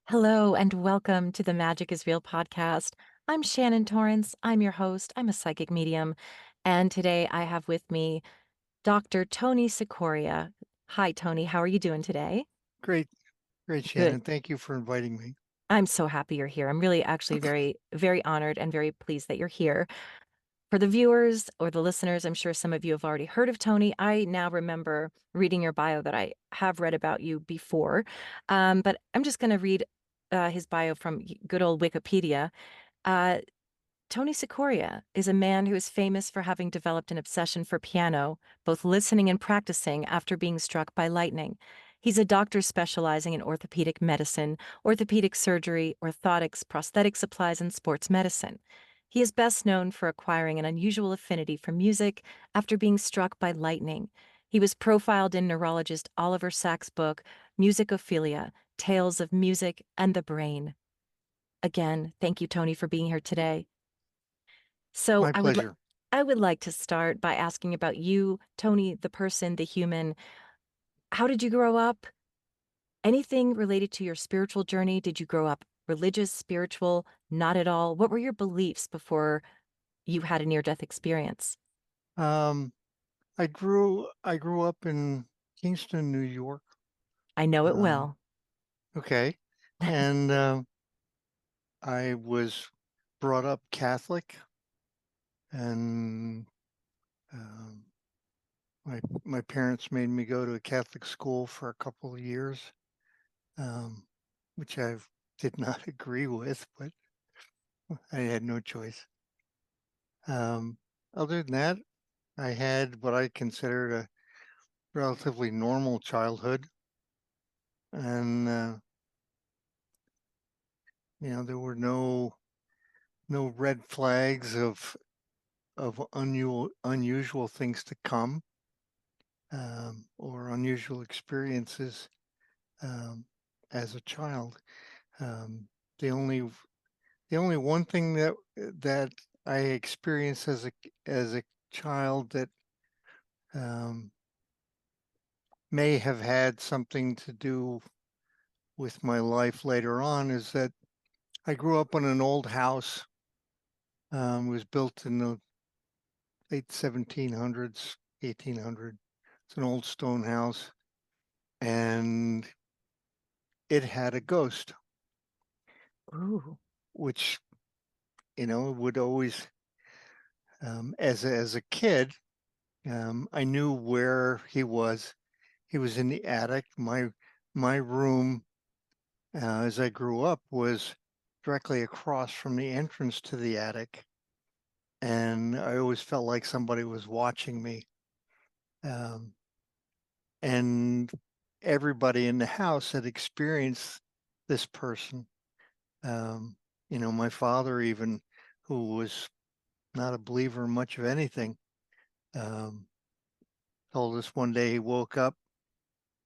Hello and welcome to the Magic is Real podcast. I'm Shannon Torrance. I'm your host. I'm a psychic medium. And today I have with me Dr. Tony Soria. Hi, Tony. How are you doing today? Great, great, Good. Shannon. Thank you for inviting me. I'm so happy you're here. I'm really actually very honored and very pleased that you're here. For the viewers or the listeners, I'm sure some of you have already heard of Tony. I now remember reading your bio that I have read about you before, but I'm just going to read his bio from good old Wikipedia. Uh, Tony Soria is a man who is famous for having developed an obsession for piano, both listening and practicing after being struck by lightning. He's a doctor specializing in orthopedic medicine, orthopedic surgery, orthotics, prosthetic supplies, and sports medicine. He is best known for acquiring an unusual affinity for music after being struck by lightning. He was profiled in neurologist Oliver Sacks' book, Musicophilia, Tales of Music and the Brain. Again, thank you, Tony, for being here today. So My pleasure. I would like to start by asking about you, Tony, the person, the human. How did you grow up? Anything related to your spiritual journey? Did you grow up religious, spiritual, not at all? What were your beliefs before you had a near-death experience? Um, I grew up in Kingston, New York. I know it Um, well. okay, and I was brought up Catholic, and um, my parents made me go to a Catholic school for a couple of years, um, which I did not agree with, but I had no choice. Um, Other than that, I had what I considered a relatively normal childhood, and there were no red flags of unusual things to come, or unusual experiences, um, as a child. Um, the only the only one thing that I experienced as a child that um, may have had something to do with my life later on is that I grew up in an old house. It was built in the late 1700s, 1800. It's an old stone house, and it had a ghost, Ooh. which would always, as a kid, I knew where he was. He was in the attic. My room, as I grew up, was directly across from the entrance to the attic, and I always felt like somebody was watching me. Um, and everybody in the house had experienced this person. Um, my father, even, who was not a believer in much of anything, um, told us one day he woke up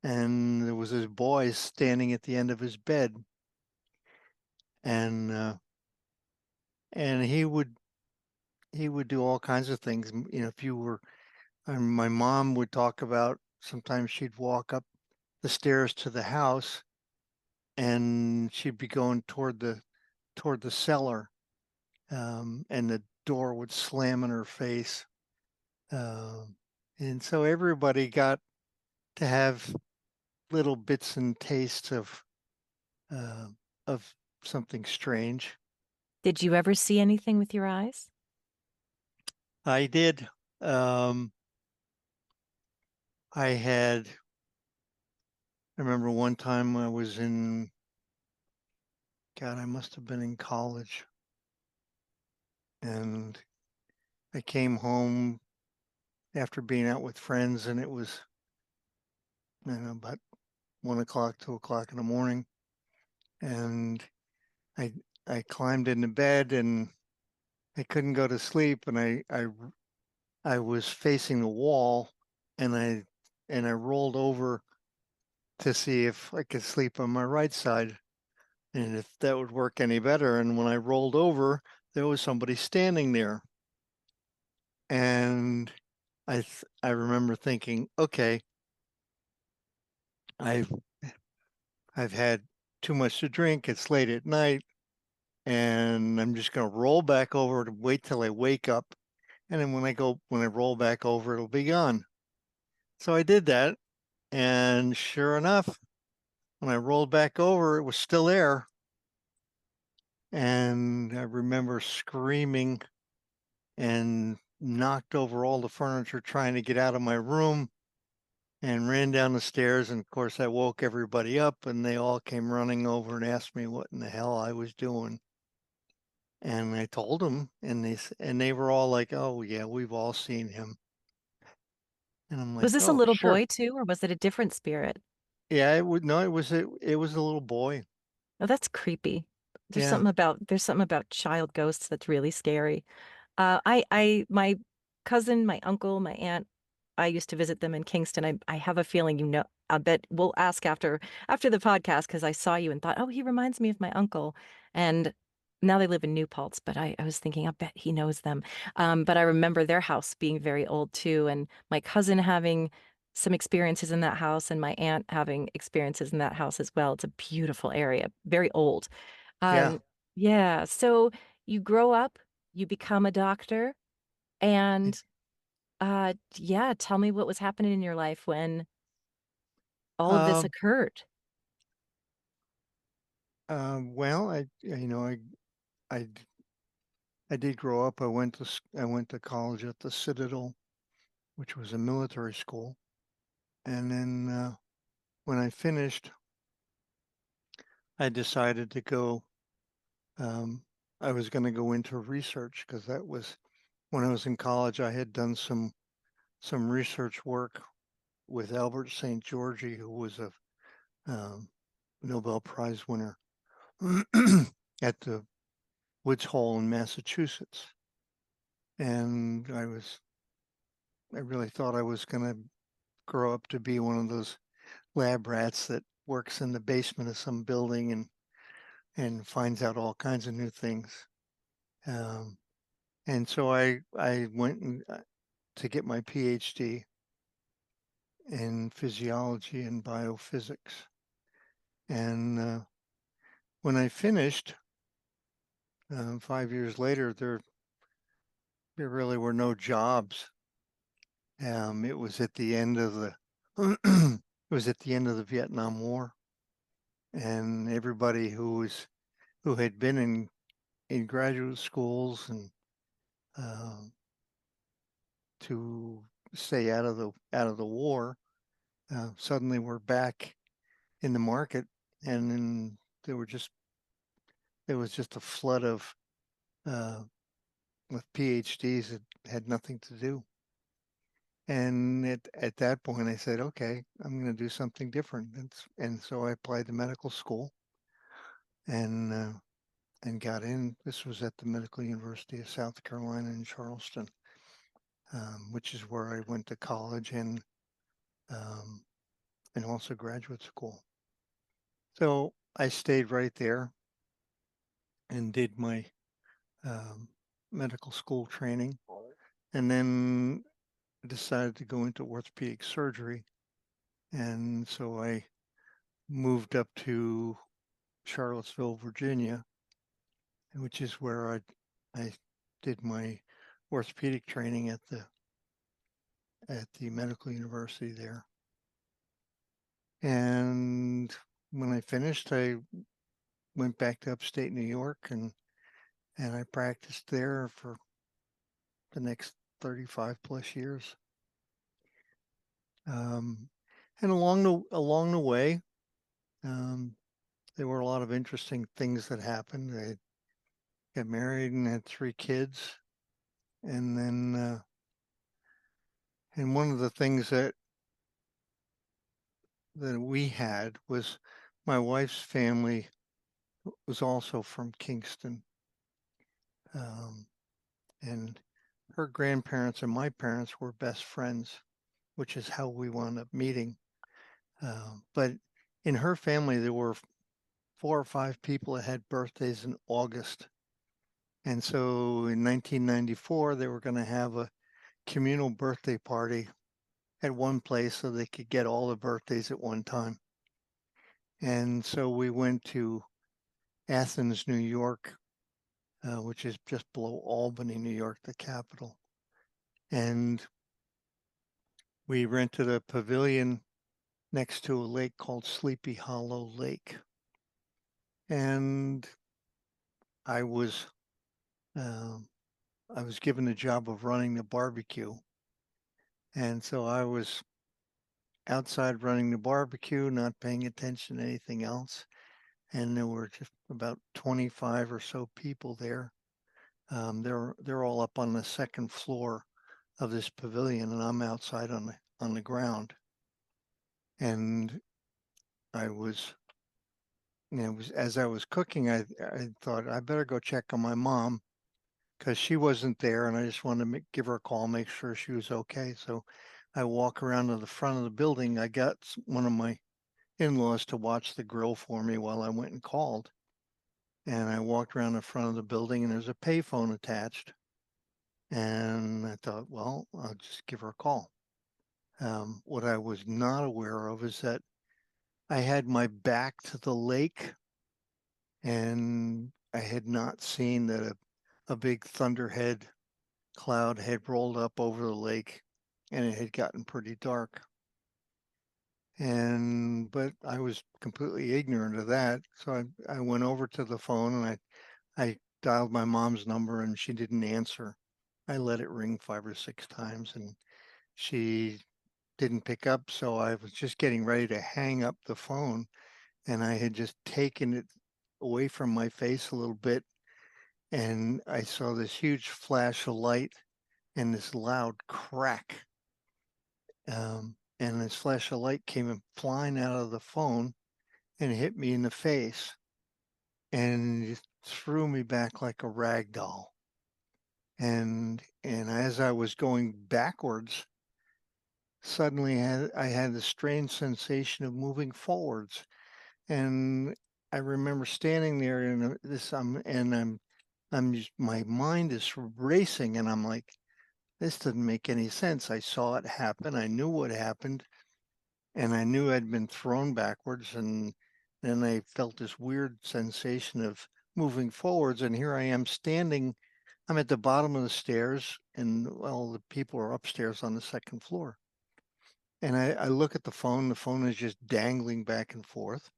and there was his boy standing at the end of his bed, and he would do all kinds of things. If you were, my mom would talk about sometimes she'd walk up the stairs to the house and she'd be going toward the cellar, and the door would slam in her face. Um, and so everybody got to have little bits and tastes uh, of something strange. Did you ever see anything with your eyes? I did. Um, I had. I remember one time I was in. God, I must have been in college, and I came home after being out with friends, and it was, about 1 o'clock, 2 o'clock in the morning, and I I climbed into bed and I couldn't go to sleep, and I was facing the wall, and I rolled over to see if I could sleep on my right side and if that would work any better. And when I rolled over, there was somebody standing there, and I remember thinking, okay, I've I've had too much to drink. It's late at night, and I'm just going to roll back over to wait till I wake up. And then when I roll back over, it'll be gone. So I did that. And sure enough, when I rolled back over, it was still there. And I remember screaming and knocked over all the furniture trying to get out of my room and ran down the stairs. And of course, I woke everybody up and they all came running over and asked me what in the hell I was doing. And I told them, and they were all like, "Oh yeah, we've all seen him." And I'm Was like, this a "Oh little sure, boy too, or was it a different spirit? yeah." It would no, it was a little boy. Oh, that's creepy. Yeah, There's something about child ghosts that's really scary. My cousin, my uncle, my aunt, I used to visit them in Kingston. I have a feeling you know. I bet we'll ask after the podcast because I saw you and thought, oh, he reminds me of my uncle. And now they live in New Paltz, but I was thinking, I bet he knows them. But I remember their house being very old too, and my cousin having some experiences in that house, and my aunt having experiences in that house as well. It's a beautiful area, very old. yeah. Um, yeah. So you grow up, you become a doctor, and yeah, tell me what was happening in your life when all of this Um, occurred. well, I I did grow up. I went to college at the Citadel, which was a military school, and then when I finished, I decided to go. Um, I was going to go into research because that was when I was in college. I had done some research work with Albert St. Georgi, who was a um, Nobel Prize winner at the Woods Hole in Massachusetts, and I really thought I was going to grow up to be one of those lab rats that works in the basement of some building and finds out all kinds of new things. Um, and so I went to get my PhD in physiology and biophysics. And when I finished, 5 years later, there really were no jobs. It was at the end of the it was at the end of the Vietnam War, and everybody who had been in graduate schools and uh, to stay out of the war suddenly were back in the market, and then there were just there was just a flood of uh, with PhDs that had nothing to do. And at that point, I said, okay, I'm going to do something different. And so I applied to medical school and got in. This was at the Medical University of South Carolina in Charleston, which is where I went to college um, and also graduate school. So I stayed right there and did my um, medical school training, and then decided to go into orthopedic surgery. And so I moved up to Charlottesville, Virginia, which is where I did my orthopedic training at the medical university there. And when I finished, I went back to upstate New York and I practiced there for the next 35 plus years. Um, and along the way, um, there were a lot of interesting things that happened. I got married and had 3 kids, and then and one of the things that we had was my wife's family was also from Kingston, um, and her grandparents and my parents were best friends, which is how we wound up meeting. But in her family, there were 4 or 5 people that had birthdays in August. And so in 1994, they were going to have a communal birthday party at one place so they could get all the birthdays at one time. And so we went to Athens, New York, which is just below Albany, New York, the capital. And we rented a pavilion next to a lake called Sleepy Hollow Lake. And I was um, I was given the job of running the barbecue. And so I was outside running the barbecue, not paying attention to anything else. And there were just about 25 or so people there. They're all up on the second floor of this pavilion, and I'm outside on the ground. And I was, as I was cooking, I thought I better go check on my mom because she wasn't there, and I just wanted to give her a call, make sure she was okay. So I walk around to the front of the building. I got one of my in-laws to watch the grill for me while I went and called. And I walked around the front of the building, and there's a payphone attached. And I thought, well, I'll just give her a call. What I was not aware of is that I had my back to the lake, and I had not seen that a big thunderhead cloud had rolled up over the lake, and it had gotten pretty dark. But I was completely ignorant of that. So I went over to the phone and I dialed my mom's number and she didn't answer. I let it ring 5 or 6 times and she didn't pick up. So I was just getting ready to hang up the phone and I had just taken it away from my face a little bit. And I saw this huge flash of light and this loud crack. And this flash of light came flying out of the phone and hit me in the face and it threw me back like a rag doll. And as I was going backwards, suddenly I had a strange sensation of moving forwards. And I remember standing there and I'm just, my mind is racing and I'm like, this doesn't make any sense. I saw it happen. I knew what happened and I knew I'd been thrown backwards. And then I felt this weird sensation of moving forwards. And here I am standing. I'm at the bottom of the stairs, and well, the people are upstairs on the second floor. And I look at the phone. The phone is just dangling back and forth.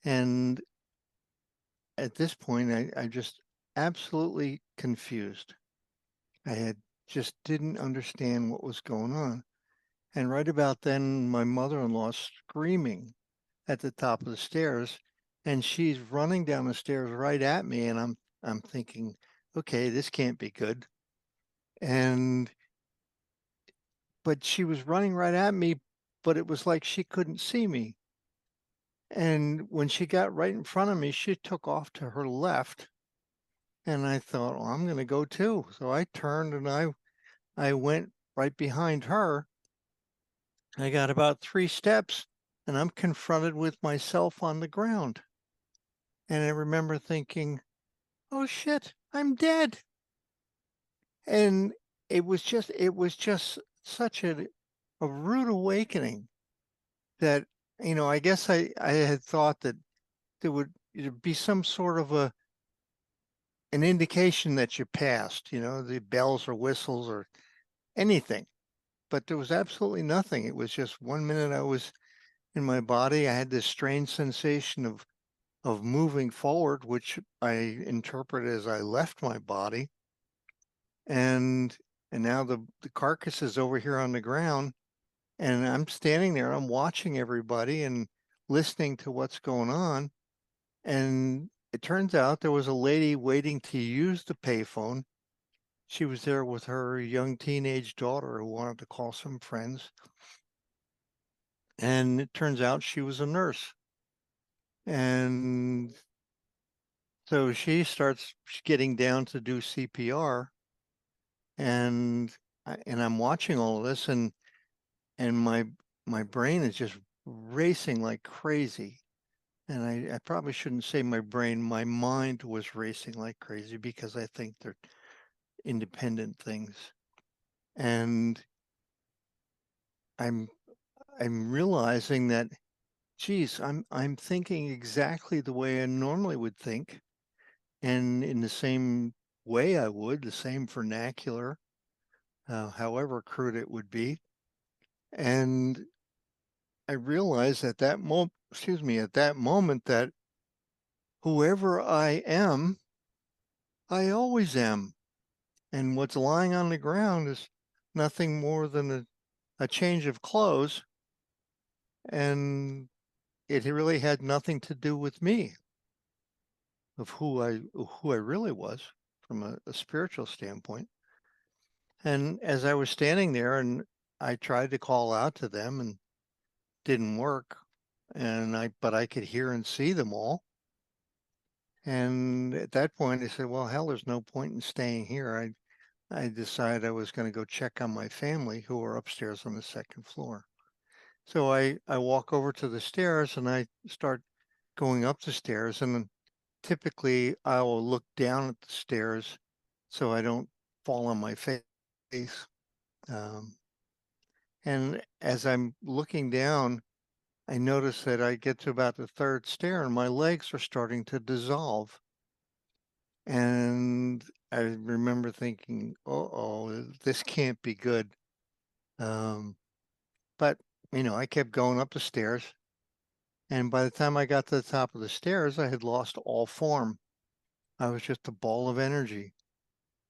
And at this point, I just absolutely confused. I had just didn't understand what was going on. And right about then, my mother-in-law screaming at the top of the stairs, and she's running down the stairs right at me, and I'm thinking, okay, this can't be good. And but she was running right at me, but it was like she couldn't see me. And when she got right in front of me, she took off to her left. And I thought, well, I'm going to go too. So I turned and I went right behind her. I got about 3 steps and I'm confronted with myself on the ground. And I remember thinking, oh shit, I'm dead. And it was just such a rude awakening that, I guess I had thought that there would be some sort of an indication that you passed, the bells or whistles or anything. But there was absolutely nothing. It was just 1 minute I was in my body. I had this strange sensation of moving forward, which I interpret as I left my body. And and now the carcass is over here on the ground. And I'm standing there, I'm watching everybody and listening to what's going on. And it turns out there was a lady waiting to use the payphone. She was there with her young teenage daughter who wanted to call some friends. And it turns out she was a nurse. And so she starts getting down to do CPR. And and I'm watching all of this and my brain is just racing like crazy. And I probably shouldn't say my brain, my mind was racing like crazy because I think they're independent things. And I'm I'm realizing that geez, I'm thinking exactly the way I normally would think, and in the same way I would, the same vernacular, however crude it would be. And I realized at that moment, at that moment that whoever I am, I always am. And what's lying on the ground is nothing more than a change of clothes. And it really had nothing to do with me, of who I really was from a spiritual standpoint. And as I was standing there and I tried to call out to them and didn't work. But I could hear and see them all. And at that point, I said, well, hell, there's no point in staying here. I decided I was going to go check on my family who were upstairs on the second floor. So I walk over to the stairs and I start going up the stairs. And typically I will look down at the stairs so I don't fall on my face. Um, and as I'm looking down, I notice that I get to about the third stair and my legs are starting to dissolve. And I remember thinking, oh, this can't be good. Um, but, I kept going up the stairs. And by the time I got to the top of the stairs, I had lost all form. I was just a ball of energy.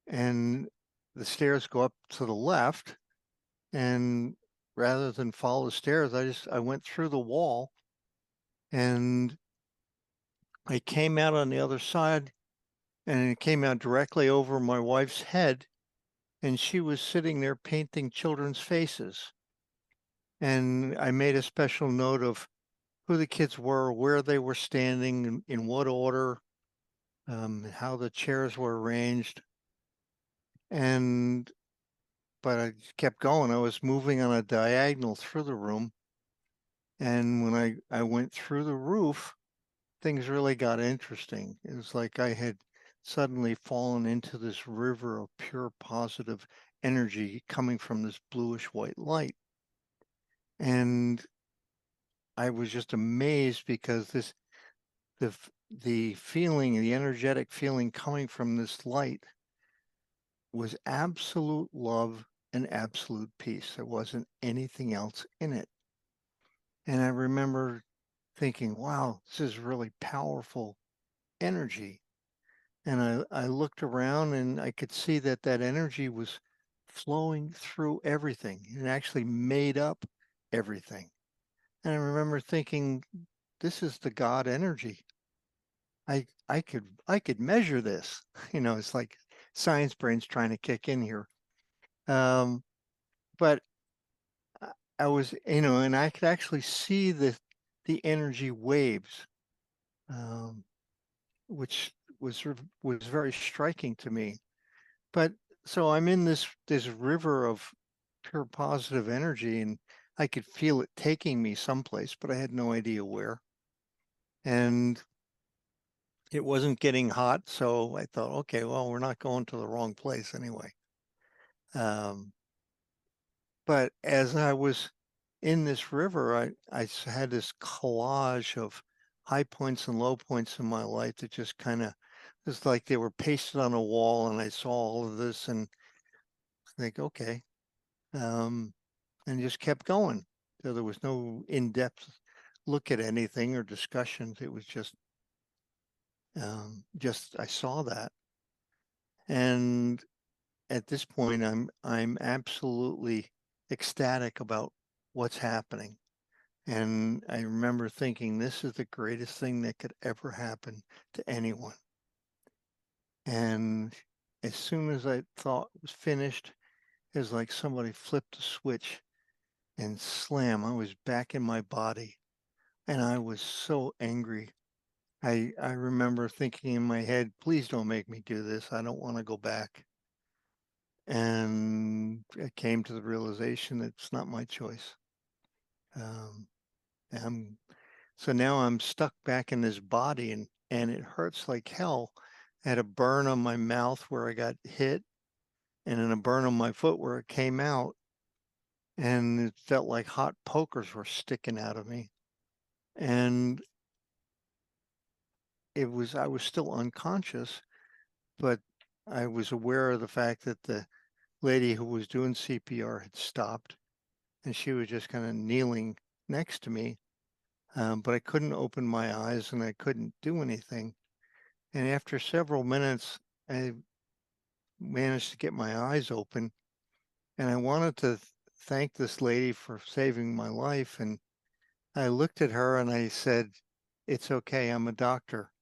And the stairs go up to the left. And rather than follow the stairs, I went through the wall and I came out on the other side and it came out directly over my wife's head. And she was sitting there painting children's faces. And I made a special note of who the kids were, where they were standing, in what order, how the chairs were arranged. And but I kept going. I was moving on a diagonal through the room. And when I went through the roof, things really got interesting. It was like I had suddenly fallen into this river of pure positive energy coming from this bluish white light. And I was just amazed because the feeling, the energetic feeling coming from this light was absolute love and absolute peace. There wasn't anything else in it. And I remember thinking, wow, this is really powerful energy. And I looked around and I could see that that energy was flowing through everything. It actually made up everything. And I remember thinking, this is the God energy. I could measure this. It's like science brain's trying to kick in here. Um, but I was, and I could actually see the energy waves, um, which was very striking to me. But so I'm in this river of pure positive energy, and I could feel it taking me someplace, but I had no idea where. And it wasn't getting hot, so I thought, okay, well, we're not going to the wrong place anyway. Um, but as I was in this river, I had this collage of high points and low points in my life that just kind of was like they were pasted on a wall, and I saw all of this and think, okay, um, and just kept going. So there was no in-depth look at anything or discussions. It was just I saw that, and at this point, I'm absolutely ecstatic about what's happening. And I remember thinking, this is the greatest thing that could ever happen to anyone. And as soon as I thought it was finished, it was like somebody flipped a switch and slam, I was back in my body. And I was so angry. I remember thinking in my head, please don't make me do this. I don't want to go back. And I came to the realization that it's not my choice. Um, I'm, so now I'm stuck back in this body and it hurts like hell. I had a burn on my mouth where I got hit and then a burn on my foot where it came out. And it felt like hot pokers were sticking out of me. And I was still unconscious, but I was aware of the fact that the lady who was doing CPR had stopped, and she was just kind of kneeling next to me. But I couldn't open my eyes and I couldn't do anything. And after several minutes, I managed to get my eyes open, and I wanted to thank this lady for saving my life. And I looked at her and I said, "It's okay, I'm a doctor."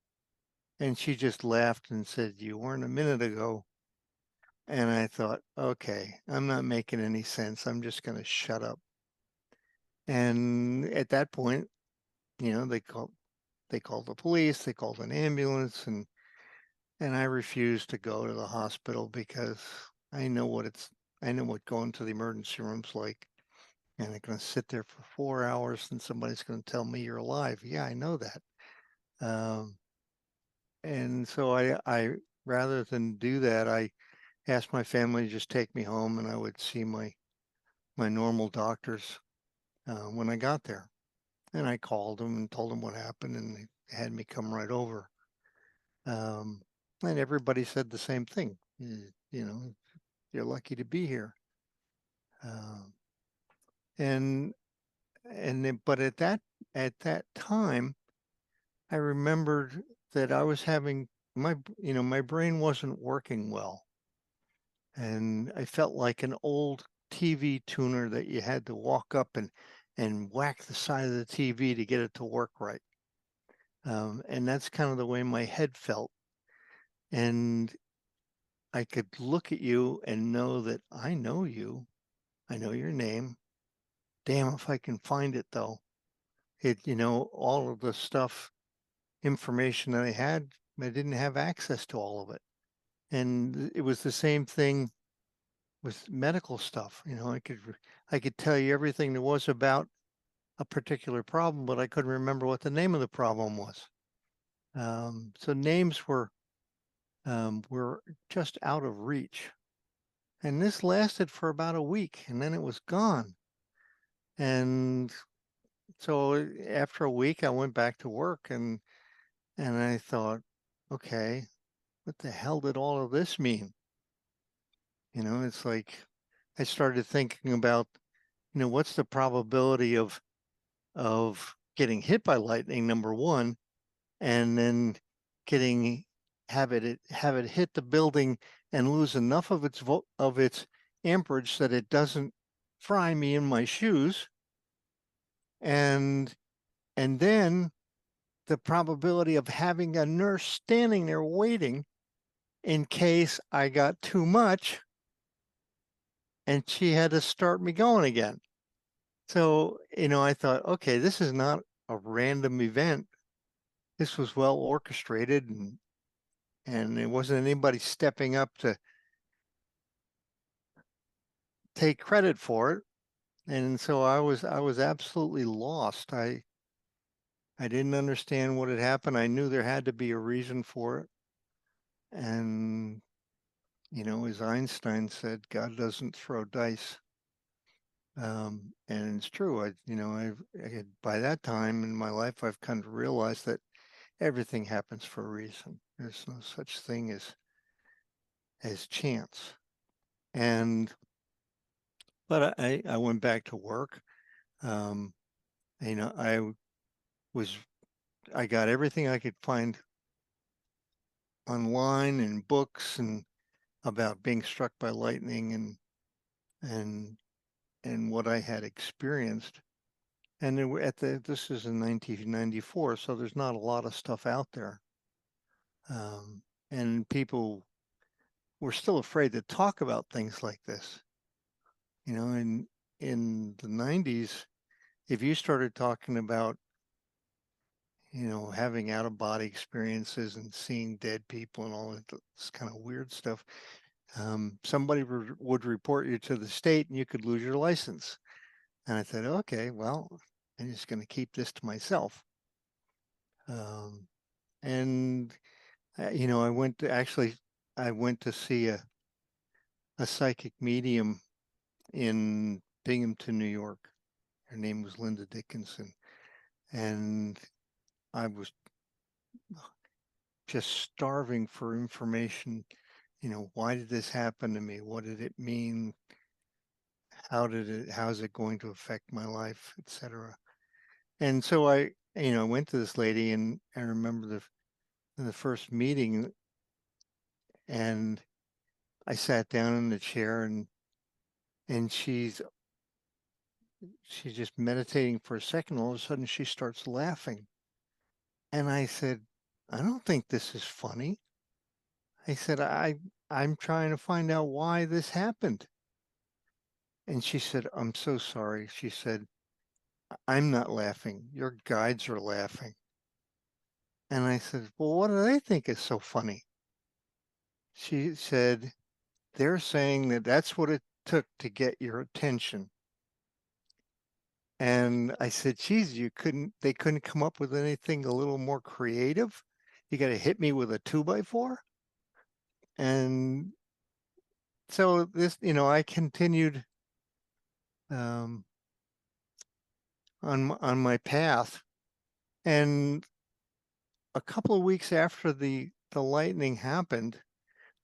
And she just laughed and said, "You weren't a minute ago." And I thought, okay, I'm not making any sense. I'm just going to shut up. And at that point, you know, they called the police, they called an ambulance, and I refused to go to the hospital because I know what I know what going to the emergency room's like. And I'm going to sit there for 4 hours and somebody's going to tell me you're alive. Yeah, I know that. Um, and so I, rather than do that, I asked my family to just take me home and I would see my normal doctors when I got there. And I called them and told them what happened, and they had me come right over. Um, and everybody said the same thing. You know, you're lucky to be here. Um, and but at that time, I remembered that I was having my brain wasn't working well, and I felt like an old TV tuner that you had to walk up and whack the side of the TV to get it to work right. And that's kind of the way my head felt. And I could look at you and know that I know you. I know your name. Damn if I can find it though. All of the stuff, information that I had, I didn't have access to all of it. And it was the same thing with medical stuff. I could tell you everything there was about a particular problem, but I couldn't remember what the name of the problem was. So names were just out of reach. And this lasted for about a week, and then it was gone. And so after a week, I went back to work, and I thought, okay, what the hell did all of this mean? It's like I started thinking about, what's the probability of getting hit by lightning, number one, and then getting have it hit the building and lose enough of its amperage that it doesn't fry me in my shoes, and then the probability of having a nurse standing there waiting in case I got too much and she had to start me going again. So, I thought, okay, this is not a random event. This was well orchestrated, and it wasn't anybody stepping up to take credit for it. And so I was absolutely lost. I didn't understand what had happened. I knew there had to be a reason for it. And, as Einstein said, God doesn't throw dice. And it's true. By that time in my life, I've come to realize that everything happens for a reason. There's no such thing as chance. And but I went back to work. Um, I was I got everything I could find online and books and about being struck by lightning and and what I had experienced. And there were this is in 1994, so there's not a lot of stuff out there. And people were still afraid to talk about things like this. In the 90s, if you started talking about, having out of body experiences and seeing dead people and all this kind of weird stuff, somebody would report you to the state and you could lose your license. And I said, okay, well, I'm just going to keep this to myself. Um, and I went to see a psychic medium in Binghamton, New York. Her name was Linda Dickinson, and I was just starving for information. Why did this happen to me? What did it mean? How is it going to affect my life, etc. And so I went to this lady, and I remember the first meeting, and I sat down in the chair, and she's just meditating for a second. All of a sudden she starts laughing. And I said, I don't think this is funny. I said, I'm trying to find out why this happened. And she said, I'm so sorry. She said, I'm not laughing. Your guides are laughing. And I said, well, what do they think is so funny? She said, they're saying that that's what it took to get your attention. And I said, geez, they couldn't come up with anything a little more creative? You got to hit me with a 2x4? And so I continued um, on my path. And a couple of weeks after the lightning happened,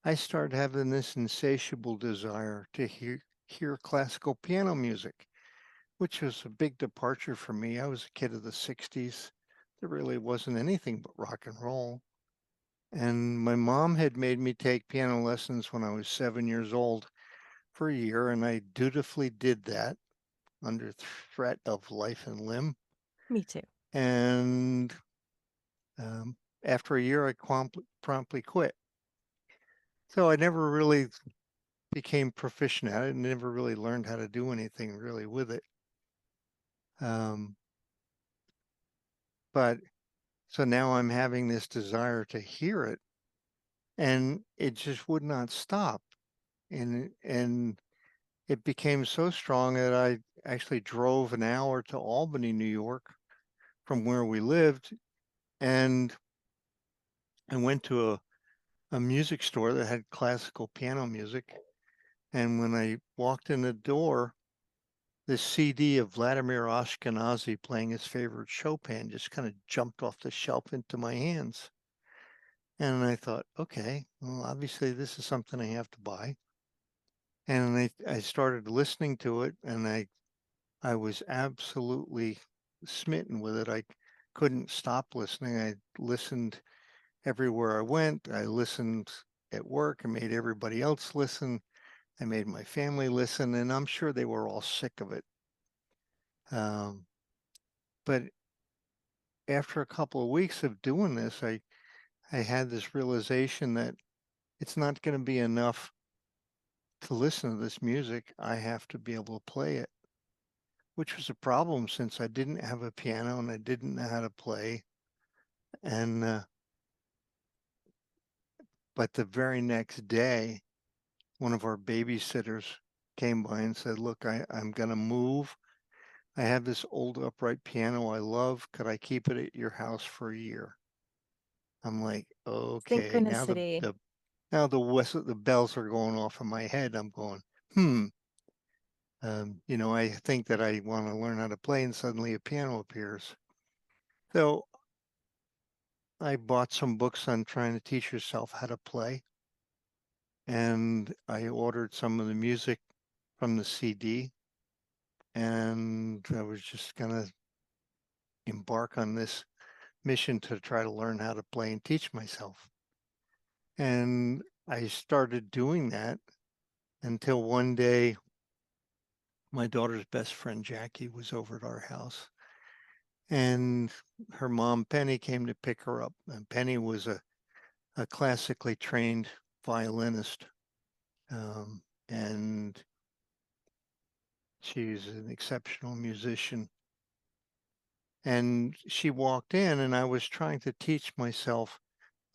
I started having this insatiable desire to hear classical piano music, which was a big departure for me. I was a kid of the 60s. There really wasn't anything but rock and roll. And my mom had made me take piano lessons when I was 7 years old for a year, and I dutifully did that under threat of life and limb. Me too. And after a year, I promptly quit. So I never really became proficient at it and never really learned how to do anything really with it. Um, but so now I'm having this desire to hear it, and it just would not stop. And it became so strong that I actually drove an hour to Albany, New York, from where we lived, and I went to a music store that had classical piano music. And when I walked in the door, this CD of Vladimir Ashkenazy playing his favorite Chopin just kind of jumped off the shelf into my hands. And I thought, okay, well, obviously this is something I have to buy. And I started listening to it, and I was absolutely smitten with it. I couldn't stop listening. I listened everywhere I went. I listened at work. I made everybody else listen. I made my family listen, and I'm sure they were all sick of it. Um, but after a couple of weeks of doing this, I had this realization that it's not going to be enough to listen to this music. I have to be able to play it, which was a problem since I didn't have a piano and I didn't know how to play. And but the very next day, one of our babysitters came by and said, "Look, I'm going to move. I have this old upright piano I love. Could I keep it at your house for a year?" I'm like, okay, Synchronicity. now the bells are going off in my head. I'm going, hmm. I think that I want to learn how to play, and suddenly a piano appears. So I bought some books on trying to teach yourself how to play, and I ordered some of the music from the CD, and I was just gonna embark on this mission to try to learn how to play and teach myself. And I started doing that until one day my daughter's best friend Jackie was over at our house, and her mom Penny came to pick her up. And Penny was a classically trained violinist, and she's an exceptional musician. And she walked in, and I was trying to teach myself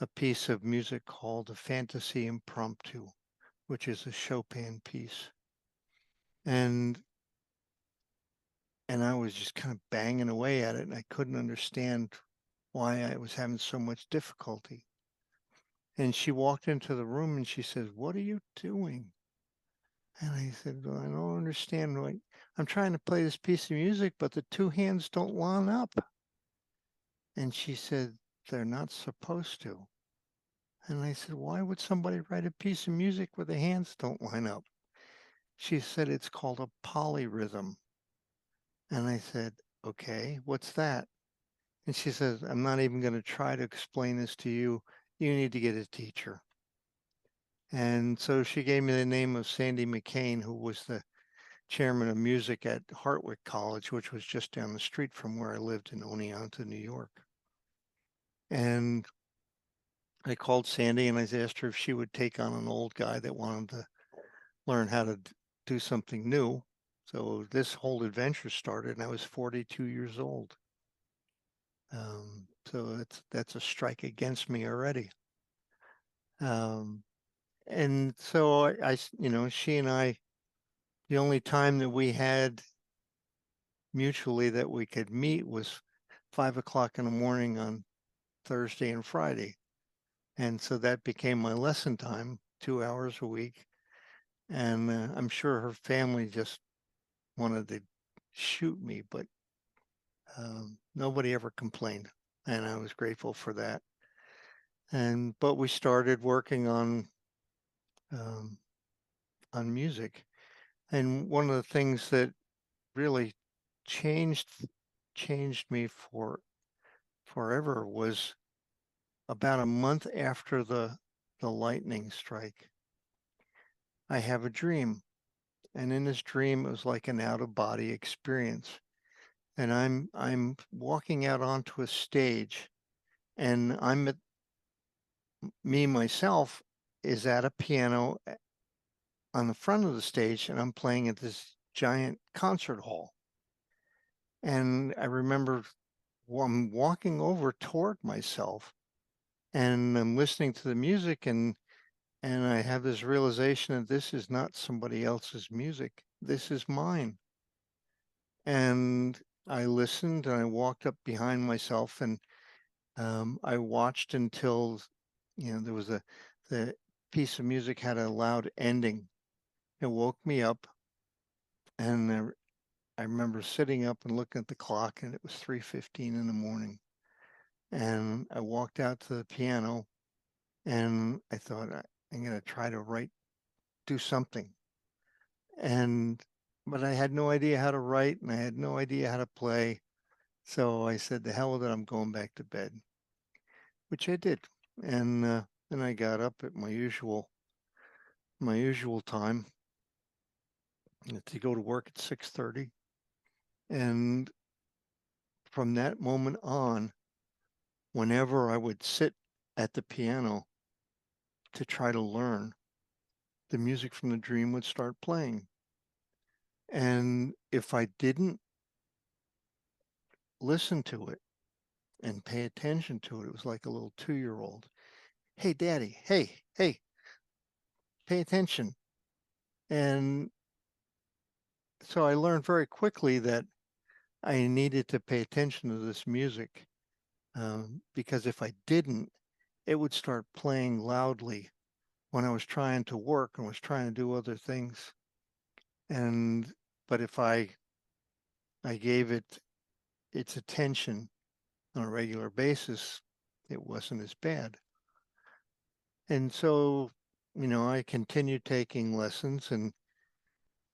a piece of music called a Fantasy Impromptu, which is a Chopin piece. And I was just kind of banging away at it, and I couldn't understand why I was having so much difficulty. And she walked into the room and she says, "What are you doing?" And I said, "Well, I don't understand. I'm trying to play this piece of music, but the two hands don't line up." And she said, they're not supposed to. And I said, why would somebody write a piece of music where the hands don't line up? She said, it's called a polyrhythm. And I said, okay, what's that? And she says, I'm not even going to try to explain this to you. You need to get a teacher. And so she gave me the name of Sandy McCain, who was the chairman of music at Hartwick College, which was just down the street from where I lived in Oneonta, New York. And I called Sandy and I asked her if she would take on an old guy that wanted to learn how to do something new. So this whole adventure started, and I was 42 years old. So that's a strike against me already. Um, and so she and I, the only time that we had mutually that we could meet was 5 o'clock in the morning on Thursday and Friday. And so that became my lesson time, 2 hours a week. And I'm sure her family just wanted to shoot me, but nobody ever complained. And I was grateful for that. But we started working um, on music. And one of the things that really changed changed me for forever was about a month after the lightning strike. I have a dream, and in this dream it was like an out of body experience. And I'm walking out onto a stage, and me myself is at a piano on the front of the stage, and I'm playing at this giant concert hall. And I remember I'm walking over toward myself, and I'm listening to the music, and I have this realization that this is not somebody else's music. This is mine. And I listened and I walked up behind myself, and I watched until, there was the piece of music had a loud ending. It woke me up, and I remember sitting up and looking at the clock, and it was 3:15 in the morning. And I walked out to the piano, and I thought, I'm going to try to do something. And but I had no idea how to write, and I had no idea how to play. So I said, "The hell with it! I'm going back to bed," which I did. And then I got up at my usual time to go to work at 6:30. And from that moment on, whenever I would sit at the piano to try to learn, the music from the dream would start playing. And if I didn't listen to it and pay attention to it, it was like a little 2-year-old. Hey, daddy, hey, pay attention. And so I learned very quickly that I needed to pay attention to this music, because if I didn't, it would start playing loudly when I was trying to work and was trying to do other things. And but if I gave it its attention on a regular basis, it wasn't as bad. And so, I continued taking lessons, and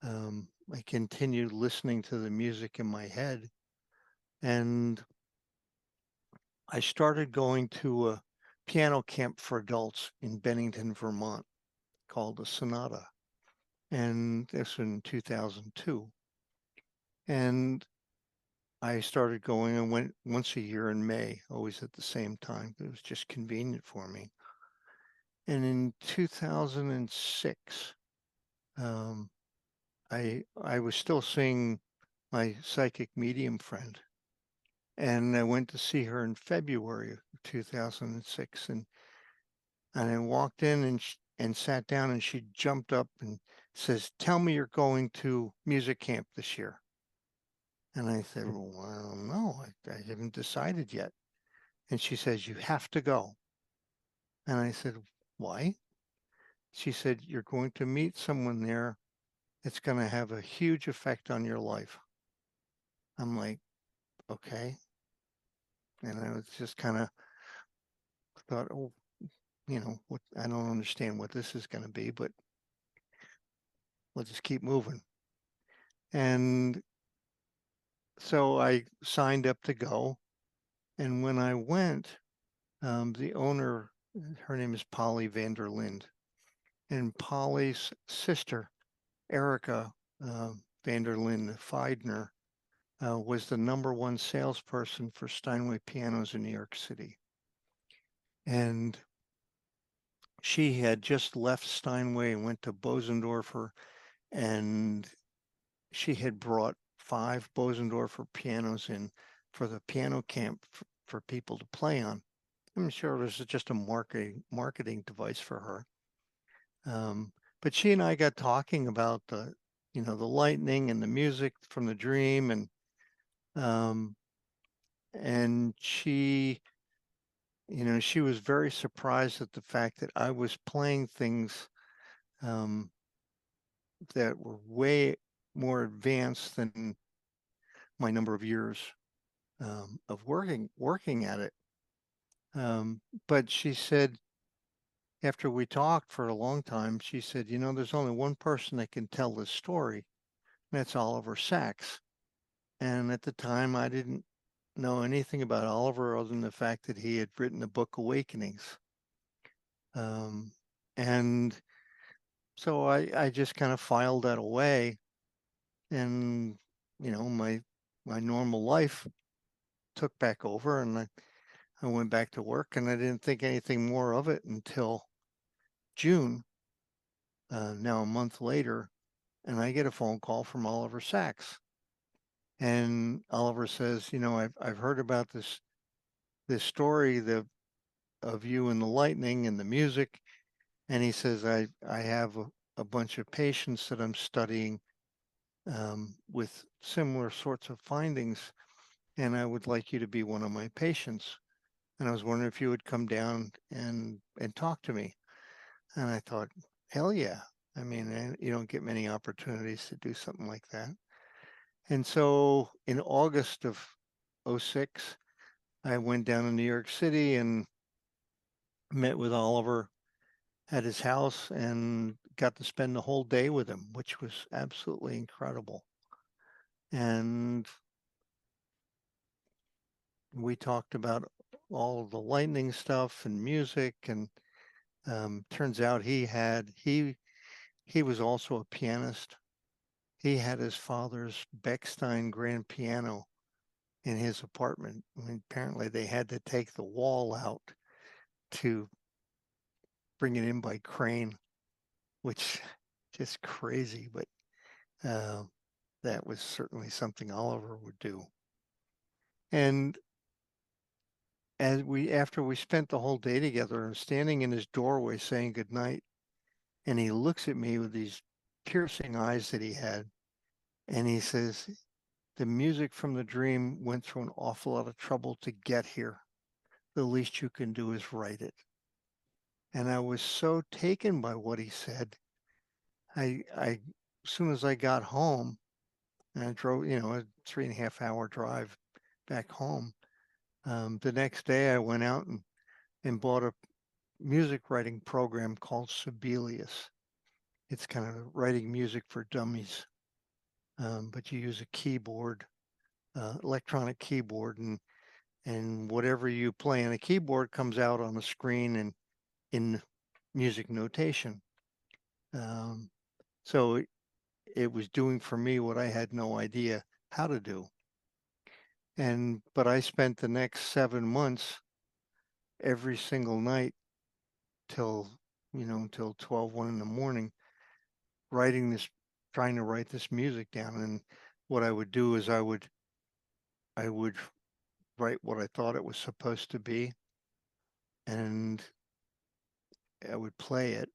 I continued listening to the music in my head. And I started going to a piano camp for adults in Bennington, Vermont, called the Sonata. And this was in 2002. And I started going and went once a year in May, always at the same time. It was just convenient for me. And in 2006, um, I was still seeing my psychic medium friend, and I went to see her in February of 2006, and I walked in and sat down, and she jumped up and says, "Tell me you're going to music camp this year." And I said, "Well, I don't know. I haven't decided yet." And she says, "You have to go." And I said, "Why?" She said, "You're going to meet someone there that's going to have a huge effect on your life." I'm like, "Okay." And I was just kind of thought, oh, what, I don't understand what this is going to be, but we'll just keep moving. And so I signed up to go. And when I went, the owner, her name is Polly Vanderlind, and Polly's sister, Erica Vanderlind Feidner, was the #1 salesperson for Steinway pianos in New York City. And she had just left Steinway and went to Bosendorfer, and she had brought 5 Bosendorfer pianos in for the piano camp for people to play on. I'm sure this is just a marketing device for her. But she and I got talking about the lightning and the music from the dream, um, and she was very surprised at the fact that I was playing things um, that were way more advanced than my number of years of working at it. But she said, after we talked for a long time, she said, there's only one person that can tell this story, and that's Oliver Sacks. And at the time, I didn't know anything about Oliver other than the fact that he had written the book Awakenings. And so I just kind of filed that away, and my normal life took back over, and I went back to work, and I didn't think anything more of it until June, now a month later, and I get a phone call from Oliver Sacks. And Oliver says, I've heard about this story of you and the lightning and the music. And he says, I have a bunch of patients that I'm studying with similar sorts of findings, and I would like you to be one of my patients. And I was wondering if you would come down and talk to me. And I thought, hell yeah. I mean, you don't get many opportunities to do something like that. And so in August of '06, I went down to New York City and met with Oliver at his house and got to spend the whole day with him, which was absolutely incredible. And we talked about all of the lightning stuff and music, and turns out he was also a pianist. He had his father's Bechstein grand piano in his apartment. I mean, apparently they had to take the wall out to bring it in by crane, which just crazy, but uh, that was certainly something Oliver would do. And after we spent the whole day together, I'm standing in his doorway saying goodnight, and he looks at me with these piercing eyes that he had, and he says, the music from the dream went through an awful lot of trouble to get here. The least you can do is write it. And I was so taken by what he said. As soon as I got home, and I drove, a 3.5 hour drive back home. The next day, I went out and bought a music writing program called Sibelius. It's kind of writing music for dummies, but you use a keyboard, electronic keyboard, and whatever you play on a keyboard comes out on the screen and in music notation. So it was doing for me what I had no idea how to do. But I spent the next 7 months every single night till, till 12, 1 in the morning, trying to write this music down. And what I would do is I would write what I thought it was supposed to be, and I would play it,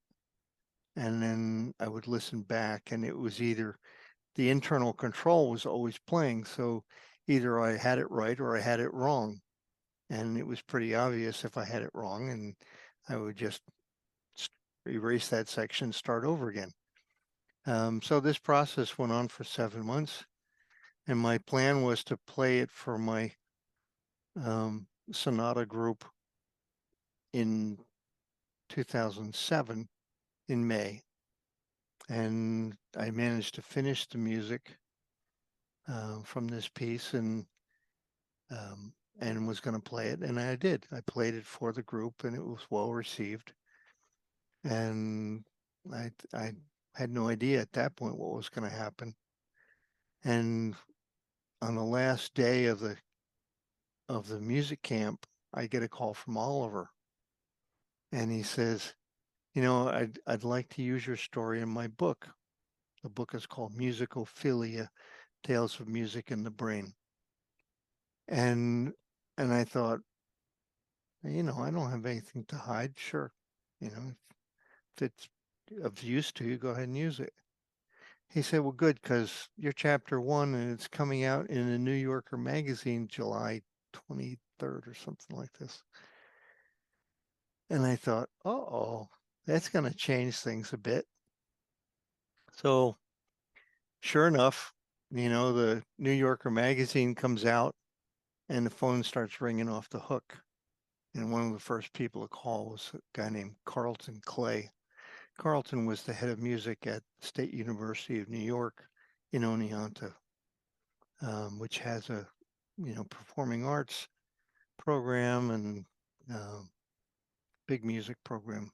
and then I would listen back, and it was either the internal control was always playing. So either I had it right or I had it wrong. And it was pretty obvious if I had it wrong, and I would just erase that section, start over again. So this process went on for 7 months, and my plan was to play it for my sonata group in 2007 in May, and I managed to finish the music from this piece um, and was going to play it, and I did. I played it for the group, and it was well received. And I had no idea at that point what was going to happen. And on the last day of the music camp, I get a call from Oliver, and he says, "You know, I'd like to use your story in my book. The book is called Musicophilia: Tales of Music in the Brain." And I thought, I don't have anything to hide. Sure, if it's of use to you, go ahead and use it. He said, "Well, good, because you're chapter one, and it's coming out in the New Yorker magazine July 23rd or something like this." And I thought, oh, that's going to change things a bit. So sure enough, the New Yorker magazine comes out, and the phone starts ringing off the hook. And one of the first people to call was a guy named Carlton Clay. Carlton was the head of music at State University of New York in Oneonta, which has a performing arts program and uh, big music program.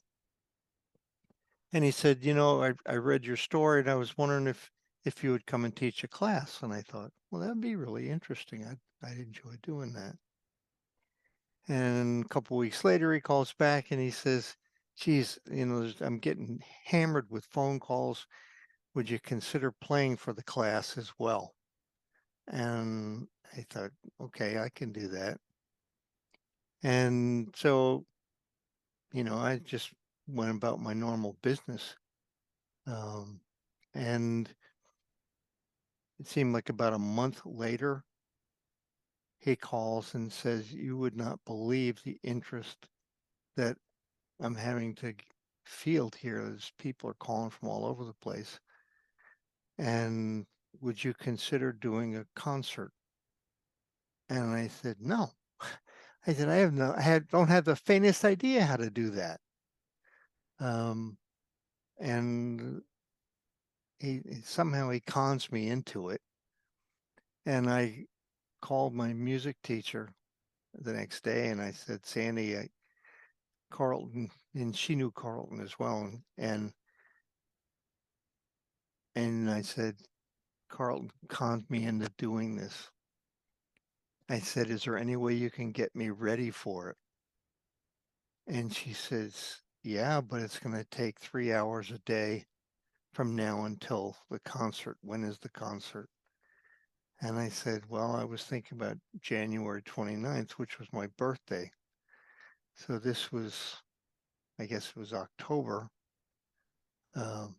And he said, I read your story, and I was wondering if you would come and teach a class. And I thought, well, that'd be really interesting. I'd enjoy doing that. And a couple of weeks later, he calls back and he says, "Geez, I'm getting hammered with phone calls. Would you consider playing for the class as well?" And I thought, okay, I can do that. And so, I just went about my normal business. Um, and it seemed like about a month later, he calls and says, "You would not believe the interest that I'm having to field here, as people are calling from all over the place. And would you consider doing a concert?" And I said, "No." I said, don't have the faintest idea how to do that. Um, and somehow he cons me into it. And I called my music teacher the next day, and I said, "Sandy, Carlton," and she knew Carlton as well. And I said, "Carlton conned me into doing this." I said, "Is there any way you can get me ready for it?" And she says, "Yeah, but it's going to take 3 hours a day from now until the concert. When is the concert?" And I said, "Well, I was thinking about January 29th, which was my birthday." So this was, I guess it was October. Um,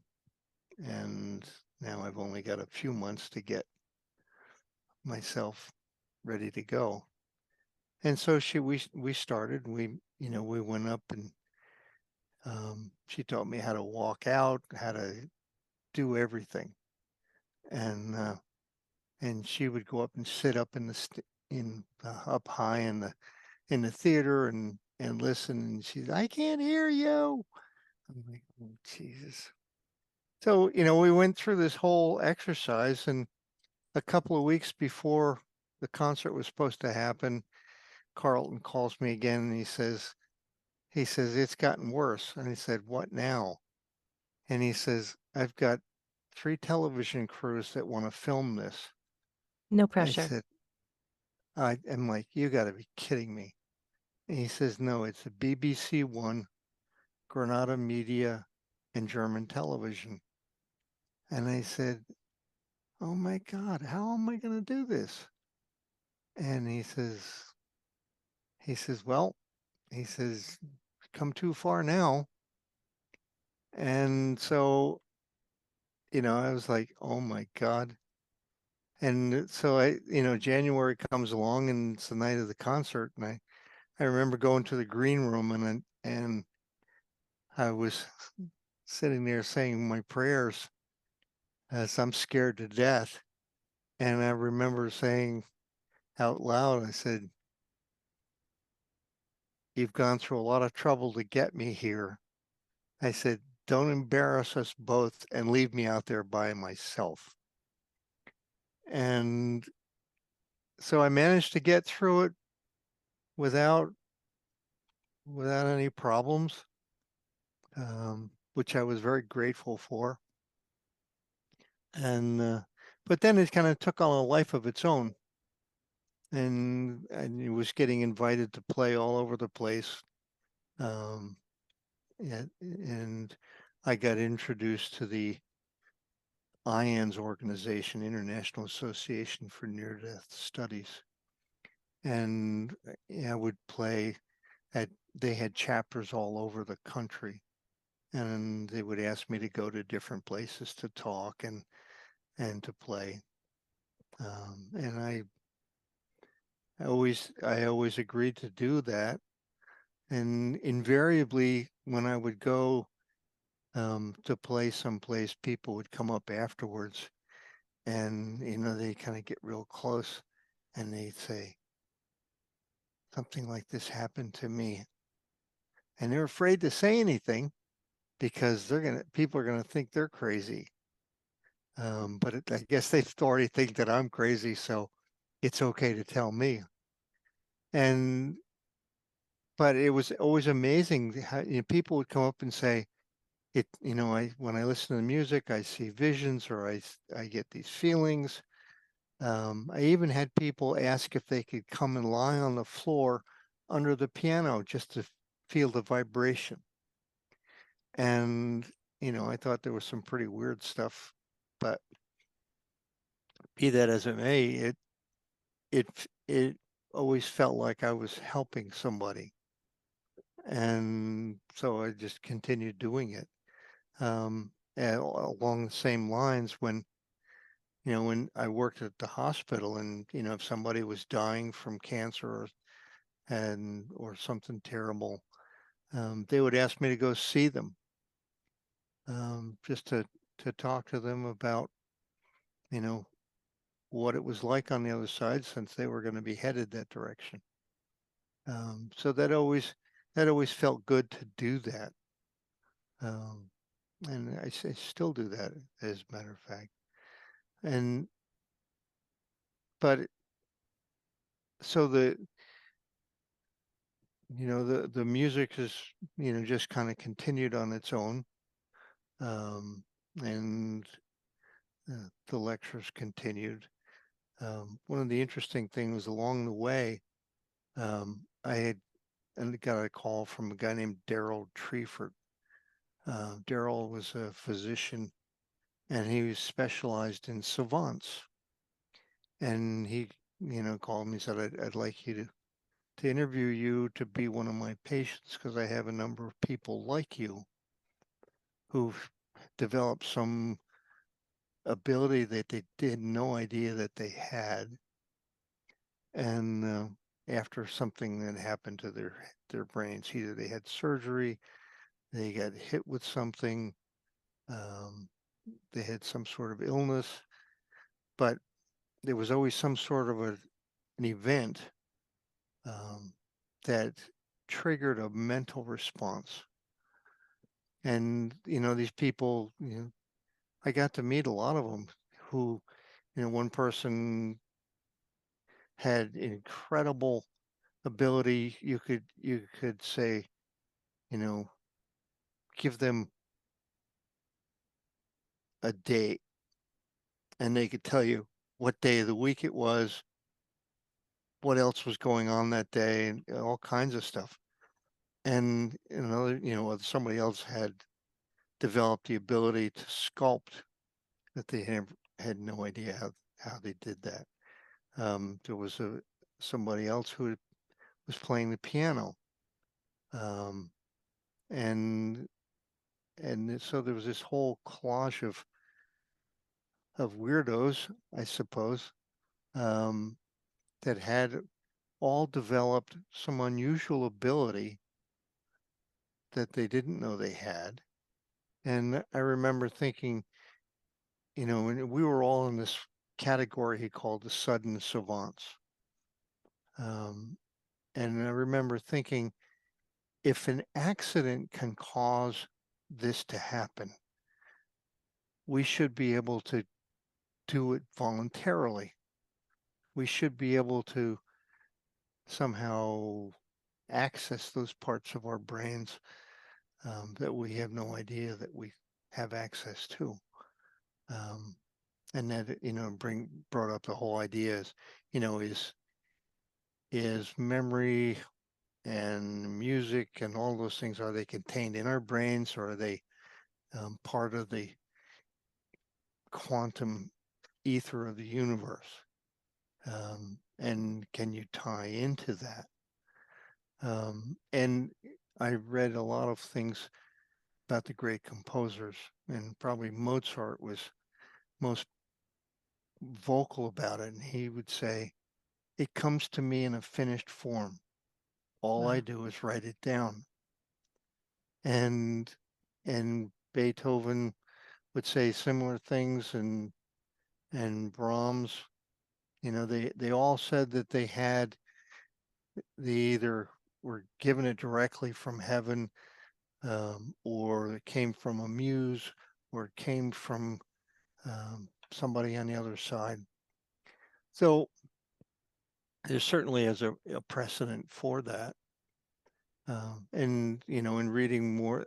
and now I've only got a few months to get myself ready to go. And so we started. We went up, and she taught me how to walk out, how to do everything, and she would go up and sit up in up high in the theater and listen. And she's, "I can't hear you." I'm like, "Oh, Jesus." So we went through this whole exercise, and a couple of weeks before the concert was supposed to happen, Carlton calls me again, and he says, "It's gotten worse." And I said, "What now?" And he says, "I've got 3 television crews that want to film this." No I pressure. said, I'm like, "You got to be kidding me." And he says, "No, it's a BBC One, Granada Media, and German television." And I said, "Oh my God, how am I going to do this?" And "Well," he says, "come too far now." And so, I was like, "Oh my God." And so January comes along, and it's the night of the concert. And I remember going to the green room, and I was sitting there saying my prayers as I'm scared to death. And I remember saying out loud, I said, you've gone through a lot of trouble to get me here. I said, don't embarrass us both and leave me out there by myself. And so I managed to get through it without any problems, which I was very grateful for. And but then it kind of took on a life of its own, and it was getting invited to play all over the place. Um, and I got introduced to the IANS organization, International Association for Near-Death Studies, and I would play at. They had chapters all over the country, and they would ask me to go to different places to talk and to play. And I always agreed to do that. And invariably, when I would go to play someplace, people would come up afterwards, and they kind of get real close, and they'd say something like, "This happened to me," and they're afraid to say anything because people are gonna think they're crazy. But I guess they already think that I'm crazy, so it's okay to tell me. And but it was always amazing how people would come up and say, I when I listen to the music, I see visions, or I get these feelings. I even had people ask if they could come and lie on the floor under the piano just to feel the vibration. And I thought there was some pretty weird stuff, but be that as it may, it always felt like I was helping somebody, and so I just continued doing it. And along the same lines, when I worked at the hospital, and if somebody was dying from cancer or something terrible, they would ask me to go see them, just to talk to them about you know what it was like on the other side, since they were going to be headed that direction. So that always felt good to do that, um, and I still do that, as a matter of fact. And but so the music is just kind of continued on its own, um, and the lectures continued. One of the interesting things along the way, I had got a call from a guy named Daryl Treefort. Daryl was a physician, and he was specialized in savants. And he, called me and said, I'd like you to interview you to be one of my patients, because I have a number of people like you who've developed some ability that they had no idea that they had. And after something that happened to their brains, either they had surgery, they got hit with something, um, they had some sort of illness, but there was always some sort of an event um, that triggered a mental response. And these people, I got to meet a lot of them who, one person had incredible ability. You could say, you know, give them a date, and they could tell you what day of the week it was, what else was going on that day, and all kinds of stuff. And somebody else had developed the ability to sculpt, that they had no idea how they did that. There was somebody else who was playing the piano, um, and so there was this whole collage of weirdos, I suppose, um, that had all developed some unusual ability that they didn't know they had. And I remember thinking, and we were all in this category he called the sudden savants. Um, and I remember thinking, if an accident can cause this to happen, we should be able to do it voluntarily. We should be able to somehow access those parts of our brains that we have no idea that we have access to. Um, and that, brought up the whole idea is, is memory and music and all those things, are they contained in our brains, or are they part of the quantum ether of the universe? And can you tie into that? And I read a lot of things about the great composers, and probably Mozart was most vocal about it. And he would say, it comes to me in a finished form. All I Wow. do is write it down. And and Beethoven would say similar things, and Brahms, they all said that they either were given it directly from heaven, or it came from a muse, or it came from somebody on the other side. So there certainly is a precedent for that. And, in reading more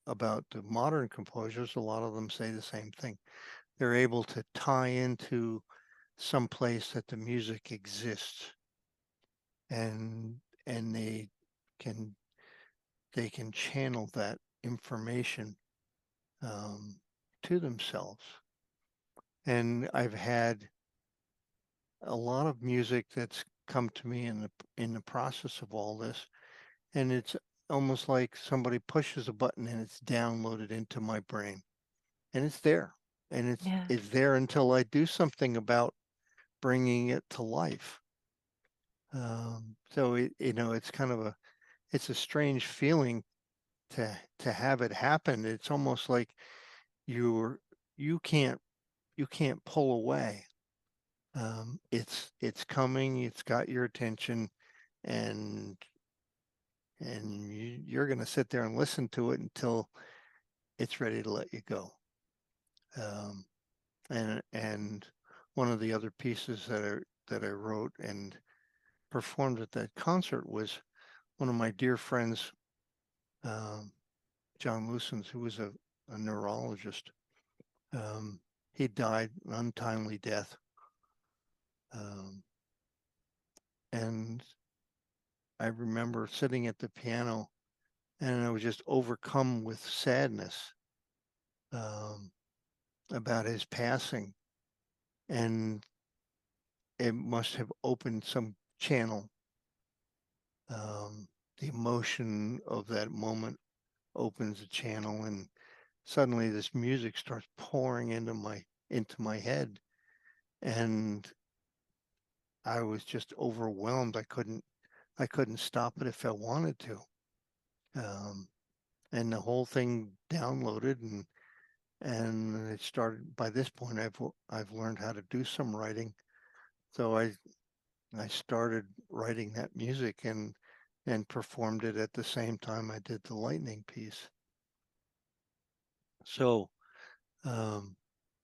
about the modern composers, a lot of them say the same thing. They're able to tie into some place that the music exists, and and can they can channel that information um, to themselves. And I've had a lot of music that's come to me in the process of all this, and it's almost like somebody pushes a button and it's downloaded into my brain, and it's there, and it's Yeah. it's there until I do something about bringing it to life. So it's kind of it's a strange feeling to have it happen. It's almost like you're you can't you can't pull away. It's coming. It's got your attention, and you're going to sit there and listen to it until it's ready to let you go. Um, and one of the other pieces that I wrote and performed at that concert was one of my dear friends, um, John Lucens, who was a neurologist. Um, he died an untimely death, um, and I remember sitting at the piano, and I was just overcome with sadness um, about his passing, and it must have opened some channel. Um, the emotion of that moment opens a channel, and suddenly this music starts pouring into my head, and I was just overwhelmed. I couldn't stop it if I wanted to. Um, and the whole thing downloaded, and it started. By this point, I've learned how to do some writing, so I started writing that music and performed it at the same time I did the lightning piece. So um,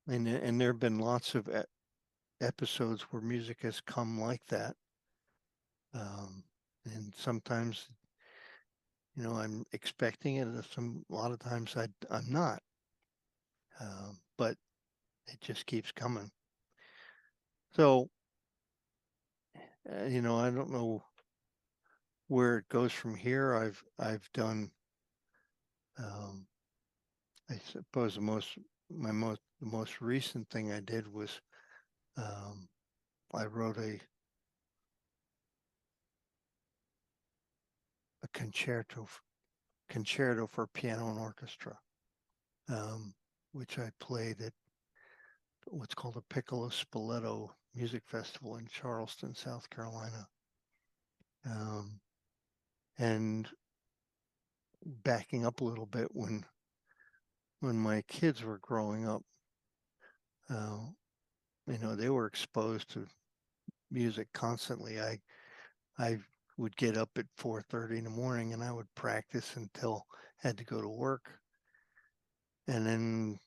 and there have been lots of episodes where music has come like that, and sometimes I'm expecting it, and a lot of times I'm not, but it just keeps coming. So I don't know where it goes from here. I've done, um, I suppose the most recent thing I did was um, I wrote a concerto for piano and orchestra, um, which I played at what's called a Piccolo Spoleto Music Festival in Charleston, South Carolina. Um, and backing up a little bit, when my kids were growing up, uh, they were exposed to music constantly. I would get up at 4:30 in the morning, and I would practice until I had to go to work. And then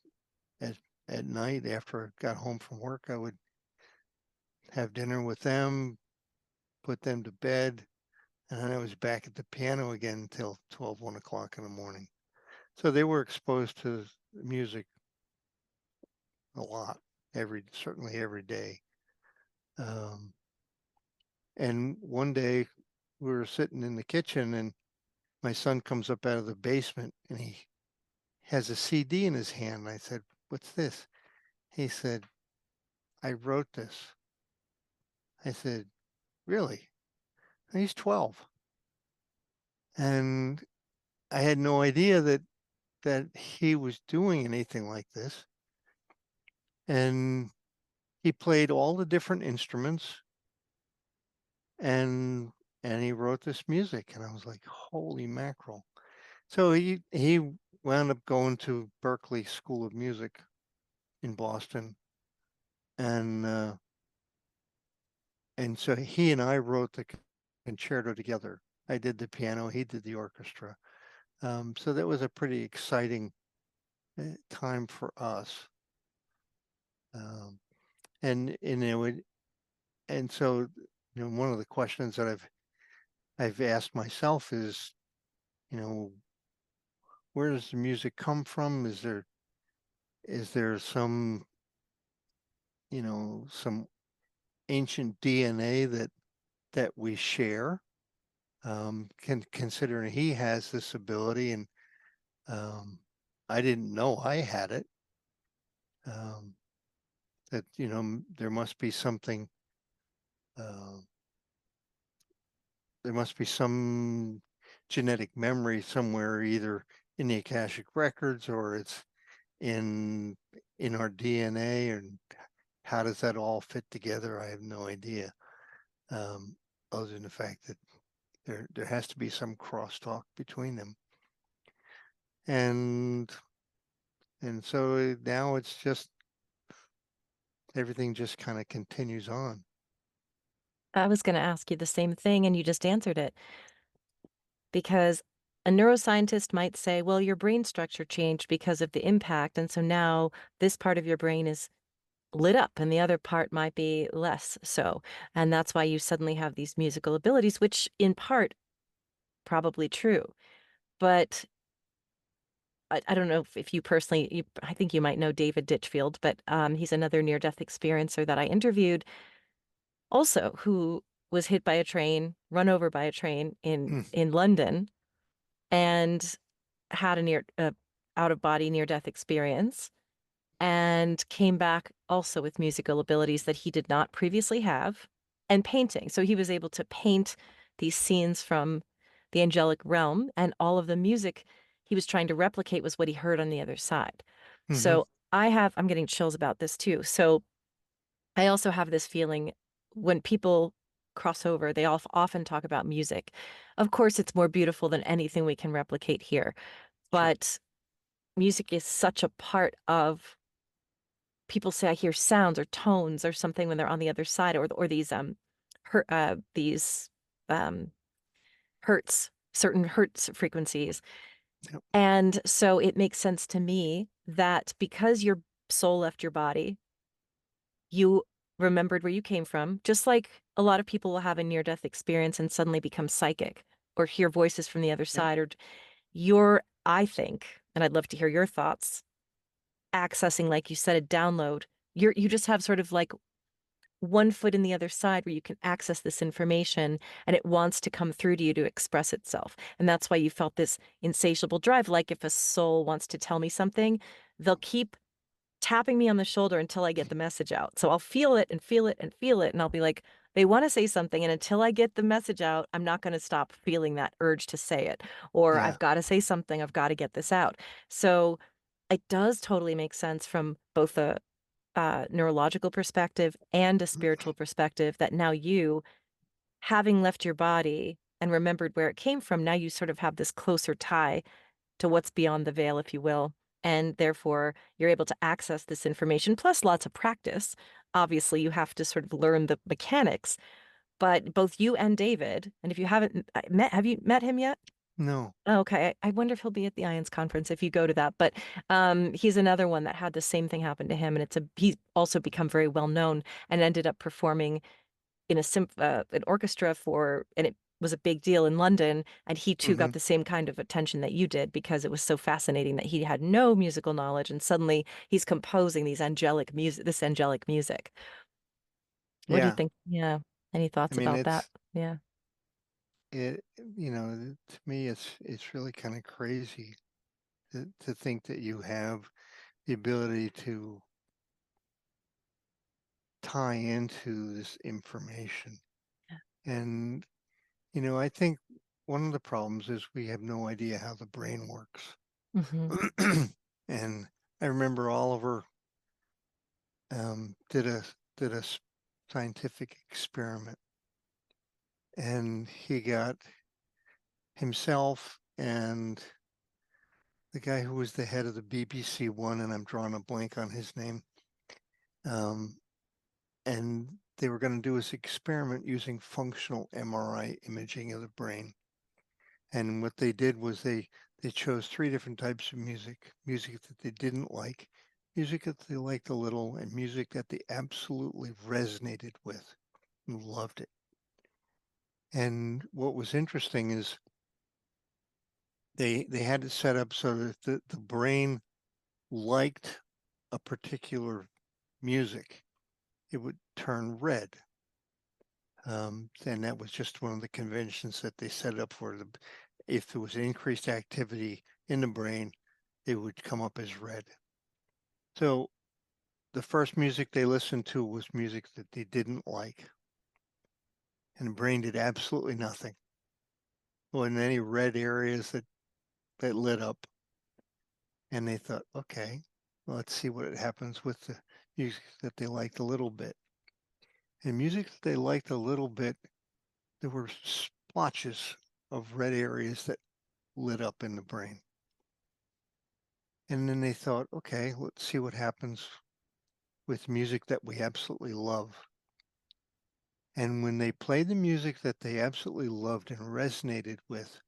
at night, after I got home from work, I would have dinner with them, put them to bed, and then I was back at the piano again until 12, 1 o'clock in the morning. So they were exposed to music a lot, certainly every day. Um, and one day we were sitting in the kitchen, and my son comes up out of the basement, and he has a CD in his hand. And I said, "What's this?" He said, "I wrote this." I said, "Really?" And he's 12. And I had no idea that he was doing anything like this. And he played all the different instruments, and he wrote this music, and I was like, holy mackerel. So he wound up going to Berklee School of Music in Boston, and so he and I wrote the concerto together. I did the piano, he did the orchestra. So that was a pretty exciting time for us. Um, and it would, and so one of the questions that I've asked myself is, you know, where does the music come from? Is there some, some ancient DNA that we share? Considering he has this ability, and um, I didn't know I had it. Um, that there must be something. Uh, there must be some genetic memory somewhere, either in the Akashic records or it's in our DNA. And how does that all fit together? I have no idea. Other than the fact that there has to be some crosstalk between them. And so now it's just everything just kind of continues on. I was gonna ask you the same thing, and you just answered it. Because a neuroscientist might say, well, your brain structure changed because of the impact. And so now this part of your brain is lit up and the other part might be less so. And that's why you suddenly have these musical abilities, which in part probably true. But I don't know if you personally, I think you might know David Ditchfield, but he's another near-death experiencer that I interviewed also who was hit by a train, run over by a train Hmm. in London, and had a out of body near death experience and came back also with musical abilities that he did not previously have, and painting. So he was able to paint these scenes from the angelic realm, and all of the music he was trying to replicate was what he heard on the other side. Mm-hmm. So I'm getting chills about this too. So I also have this feeling when people cross over, they often talk about music. Of course, it's more beautiful than anything we can replicate here, Sure. but music is such a part of people say I hear sounds or tones or something when they're on the other side, or these um hertz, certain hertz frequencies. Yep. And so it makes sense to me that because your soul left your body, you remembered where you came from, just like a lot of people will have a near-death experience and suddenly become psychic or hear voices from the other Yep. side, or you're, I think, and I'd love to hear your thoughts, accessing, like you said, a download. You just have sort of like one foot in the other side where you can access this information and it wants to come through to you to express itself. And that's why you felt this insatiable drive. Like if a soul wants to tell me something, they'll keep tapping me on the shoulder until I get the message out. So I'll feel it and feel it and feel it. And I'll be like, they want to say something. And until I get the message out, I'm not going to stop feeling that urge to say it. Or Yeah. I've got to say something. I've got to get this out. So it does totally make sense from both a neurological perspective and a spiritual perspective that now you, having left your body and remembered where it came from, now you sort of have this closer tie to what's beyond the veil, if you will. And therefore, you're able to access this information, plus lots of practice. Obviously, you have to sort of learn the mechanics, but both you and David, and if you haven't met, have you met him yet? No. Oh, okay. I wonder if he'll be at the IONS conference if you go to that. But he's another one that had the same thing happen to him, and he's also become very well known and ended up performing in an orchestra and it was a big deal in London. And he too Hmm. got the same kind of attention that you did because it was so fascinating that he had no musical knowledge, and suddenly he's composing this angelic music. What do you Yeah. think? Yeah. Any I thoughts mean, about that? Yeah. it, to me, it's really kind of crazy to think that you have the ability to tie into this information. And, I think one of the problems is we have no idea how the brain works. Hmm. And I remember Oliver did a scientific experiment, and he got himself and the guy who was the head of the BBC One, and I'm drawing a blank on his name. Um, and they were going to do this experiment using functional MRI imaging of the brain. And what they did was they chose three different types of music that they didn't like, music that they liked a little, and music that they absolutely resonated with and loved it. And what was interesting is they had it set up so that the brain liked a particular music, it would turn red. And that was just one of the conventions that they set up for the, if there was increased activity in the brain, it would come up as red. So the first music they listened to was music that they didn't like, and the brain did absolutely nothing. Wasn't any red areas that lit up, and they thought, okay, well, let's see what happens with the music that they liked a little bit. And music that they liked a little bit, there were splotches of red areas that lit up in the brain. And then they thought, okay, let's see what happens with music that we absolutely love. And when they played the music that they absolutely loved and resonated with,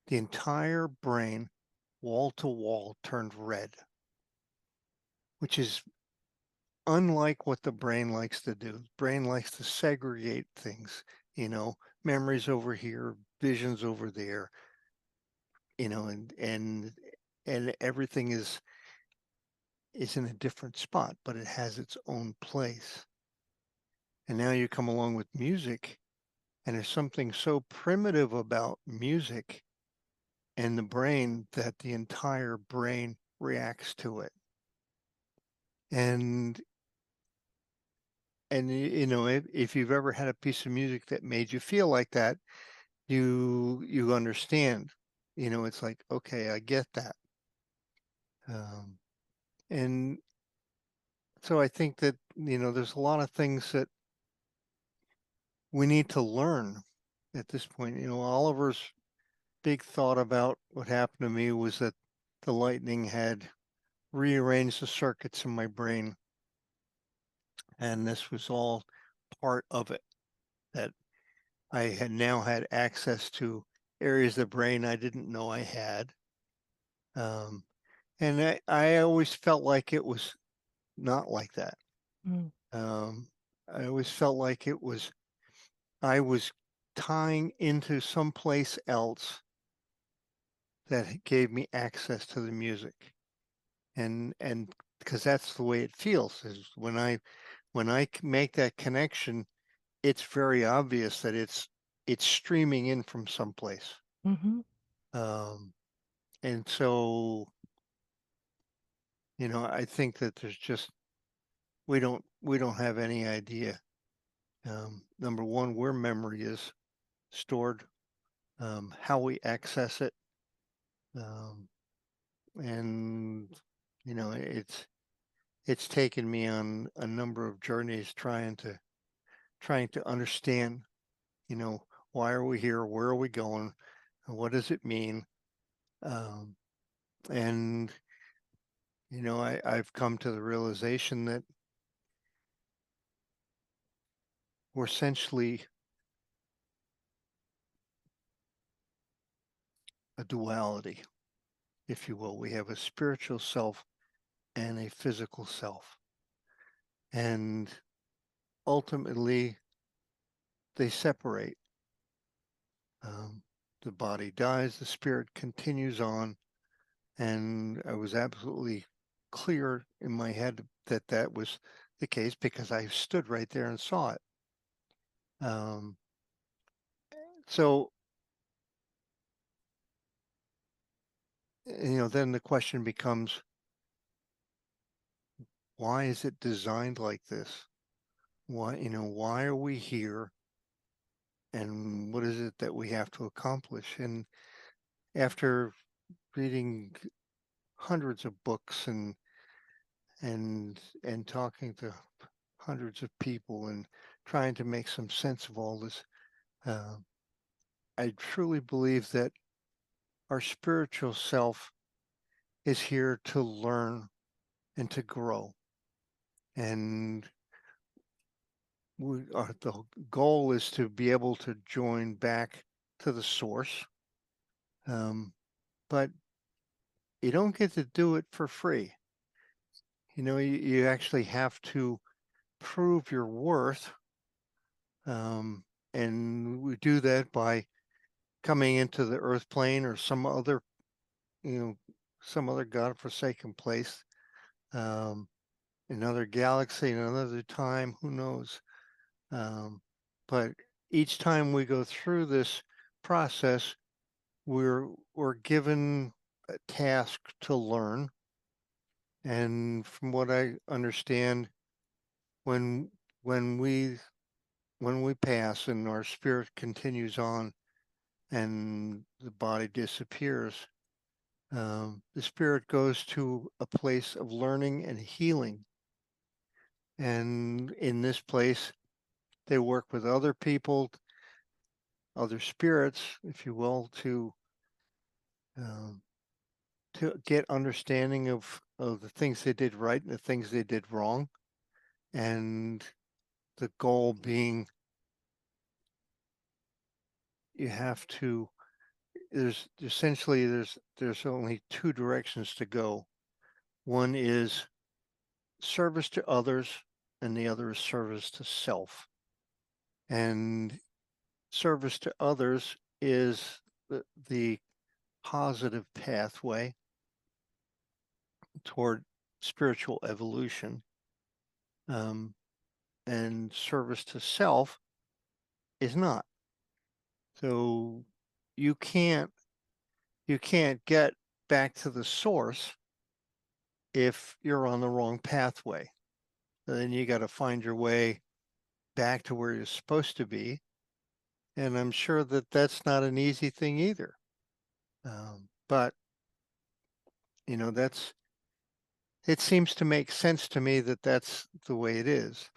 the entire brain, wall to wall, turned red, which is unlike what the brain likes to do. The brain likes to segregate things, you know, memories over here, visions over there, and everything is in a different spot, but it has its own place. And now you come along with music, and there's something so primitive about music and the brain that the entire brain reacts to it. And if you've ever had a piece of music that made you feel like that, you understand. It's like, okay, I get that. Um, and so I think that there's a lot of things that we need to learn at this point. Oliver's big thought about what happened to me was that the lightning had rearranged the circuits in my brain, and this was all part of it. That I had now had access to areas of the brain I didn't know I had. Um, and I always felt like it was not like that. Mm. Um, I always felt like I was tying into someplace else that gave me access to the music. And because that's the way it feels is when I make that connection, it's very obvious that it's streaming in from someplace. Hmm. Um, and so, I think that there's just we don't have any idea. Number one, where memory is stored, how we access it, um, and it's taken me on a number of journeys trying to understand, you know, why are we here? Where are we going? What does it mean? Um, and I've come to the realization that we're essentially a duality, if you will. We have a spiritual self and a physical self. And ultimately, they separate. Um, the body dies, the spirit continues on. And I was absolutely clear in my head that that was the case because I stood right there and saw it. Um, so, then the question becomes, why is it designed like this? Why are we here? And what is it that we have to accomplish? And after reading hundreds of books and talking to hundreds of people and trying to make some sense of all this, uh, I truly believe that our spiritual self is here to learn and to grow. And the goal is to be able to join back to the source. But you don't get to do it for free. You actually have to prove your worth. And we do that by coming into the earth plane or you know, some other godforsaken place, um, another galaxy, another time, who knows? Um, but each time we go through this process, we're given a task to learn. And from what I understand, when when we when we pass and our spirit continues on and the body disappears, the spirit goes to a place of learning and healing. And in this place, they work with other people, other spirits, if you will, um, to get understanding of the things they did right and the things they did wrong. And the goal being you have to there's only two directions to go. One is service to others, and the other is service to self. And service to others is the positive pathway toward spiritual evolution. Um, and service to self is not. So you can't you can't get back to the source if you're on the wrong pathway. Then you got to find your way back to where you're supposed to be. And I'm sure that that's not an easy thing either. But it seems to make sense to me that that's the way it is.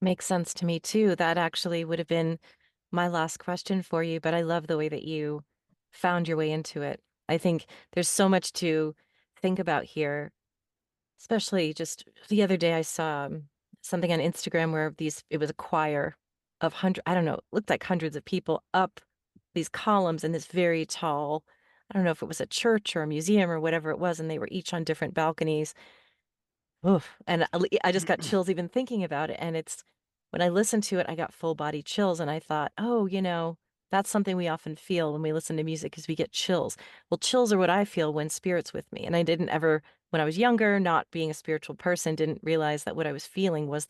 Makes sense to me too. That actually would have been my last question for you, but I love the way that you found your way into it. I think there's so much to think about here, especially just the other day I saw something on Instagram where it was a choir of I don't know, it looked like hundreds of people up these columns in this very tall, I don't know if it was a church or a museum or whatever it was, and they were each on different balconies. Oof. And I just got chills even thinking about it. And when I listened to it, I got full body chills. And I thought, oh, that's something we often feel when we listen to music is we get chills. Well, chills are what I feel when spirit's with me. And I didn't ever, when I was younger, not being a spiritual person, didn't realize that what I was feeling was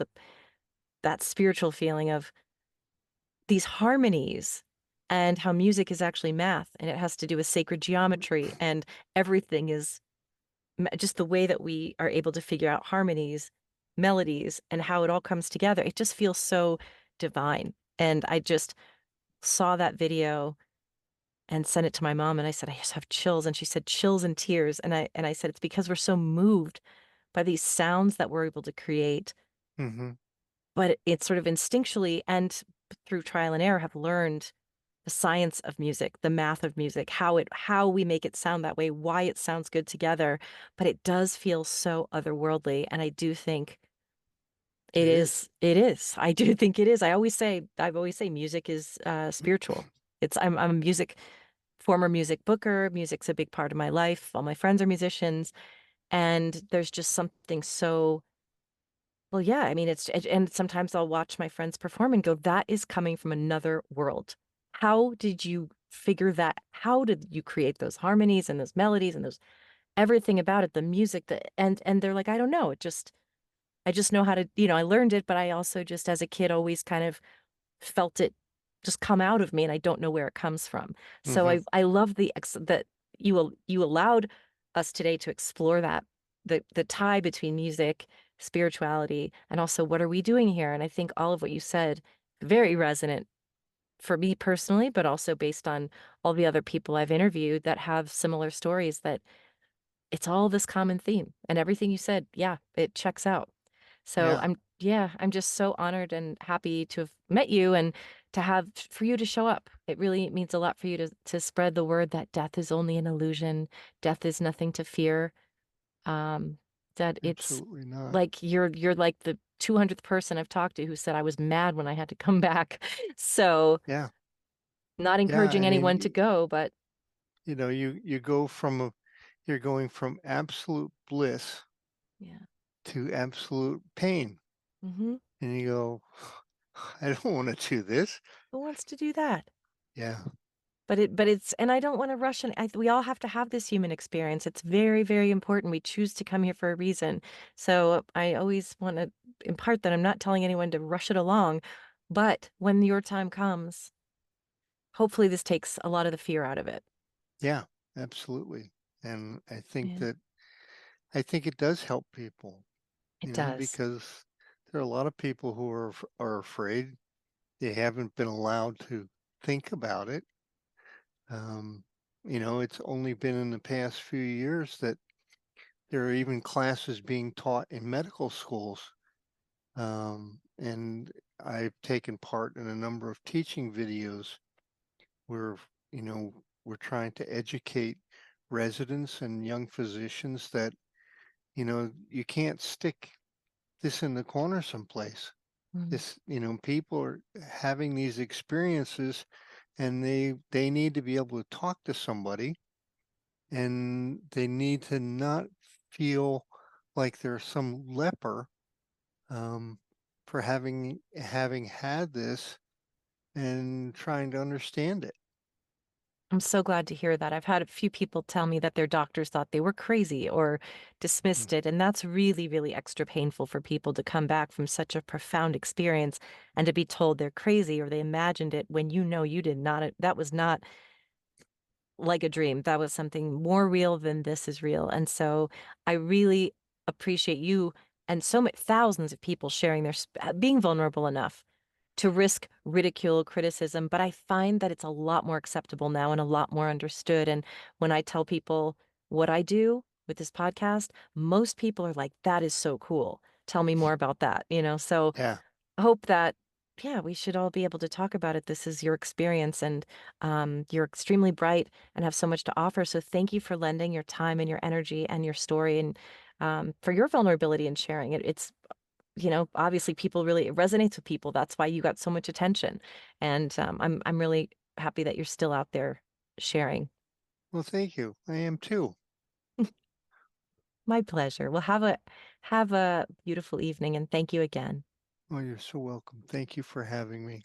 that spiritual feeling of these harmonies and how music is actually math and it has to do with sacred geometry and everything is just the way that we are able to figure out harmonies, melodies, and how it all comes together. It just feels so divine. And I just saw that video and sent it to my mom and I said, I just have chills. And she said, chills and tears. And I said, it's because we're so moved by these sounds that we're able to create. Mm-hmm. But it's sort of instinctually and through trial and error have learned the science of music, the math of music, how we make it sound that way, why it sounds good together, but it does feel so otherworldly and I do think It is. it is. I do think it is. I've always say music is spiritual. I'm a music former music booker. Music's a big part of my life. All my friends are musicians, and there's just something so well, yeah, I mean, and sometimes I'll watch my friends perform and go, "That is coming from another world. How did you figure that? How did you create those harmonies and those melodies and those everything about it, the music, and they're like, "I don't know. I just know how to, I learned it, but I also just as a kid always kind of felt it just come out of me and I don't know where it comes from." So Hmm. I love that you allowed us today to explore that the tie between music, spirituality, and also what are we doing here? And I think all of what you said very resonant for me personally, but also based on all the other people I've interviewed that have similar stories that it's all this common theme and everything you said, yeah, it checks out. So Yeah, I'm just so honored and happy to have met you and to have for you to show up. It really means a lot for you to spread the word that death is only an illusion, death is nothing to fear. Um, that it's absolutely not. like you're like the 200th person I've talked to who said I was mad when I had to come back. So Yeah, not yeah. encouraging I mean, anyone to go, but you go from you're going from absolute bliss yeah. to absolute pain, Hmm. and you go, I don't want to do this. Who wants to do that? Yeah, But it's and I don't wanna rush and we all have to have this human experience. It's very, very important. We choose to come here for a reason. So, I always wanna impart that I'm not telling anyone to rush it along, but when your time comes, hopefully this takes a lot of the fear out of it. yeah, absolutely. And Yeah, I think it does help people, it does. because there are a lot of people who are afraid. They haven't been allowed to think about it. Um, it's only been in the past few years that there are even classes being taught in medical schools. And I've taken part in a number of teaching videos where, we're trying to educate residents and young physicians that, you can't stick this in the corner someplace. Mm. People are having these experiences, and they need to be able to talk to somebody, and they need to not feel like they're some leper, um, for having had this and trying to understand it. I'm so glad to hear that. I've had a few people tell me that their doctors thought they were crazy or Mm. dismissed it, and that's really, really extra painful for people to come back from such a profound experience and to be told they're crazy or they imagined it when you know you did not that was not like a dream. That was something more real than this is real. And so I really appreciate you and so many thousands of people sharing being vulnerable enough to risk ridicule, criticism, but I find that it's a lot more acceptable now and a lot more understood. And when I tell people what I do with this podcast, most people are like, that is so cool. Tell me more about that. So Yeah. I hope that, yeah, we should all be able to talk about it. This is your experience, and you're extremely bright and have so much to offer. So thank you for lending your time and your energy and your story and for your vulnerability and sharing it. Obviously people really it resonates with people. That's why you got so much attention. And I'm really happy that you're still out there sharing. Well, thank you. I am too. My pleasure. Well, have a beautiful evening and thank you again. Oh, you're so welcome. Thank you for having me.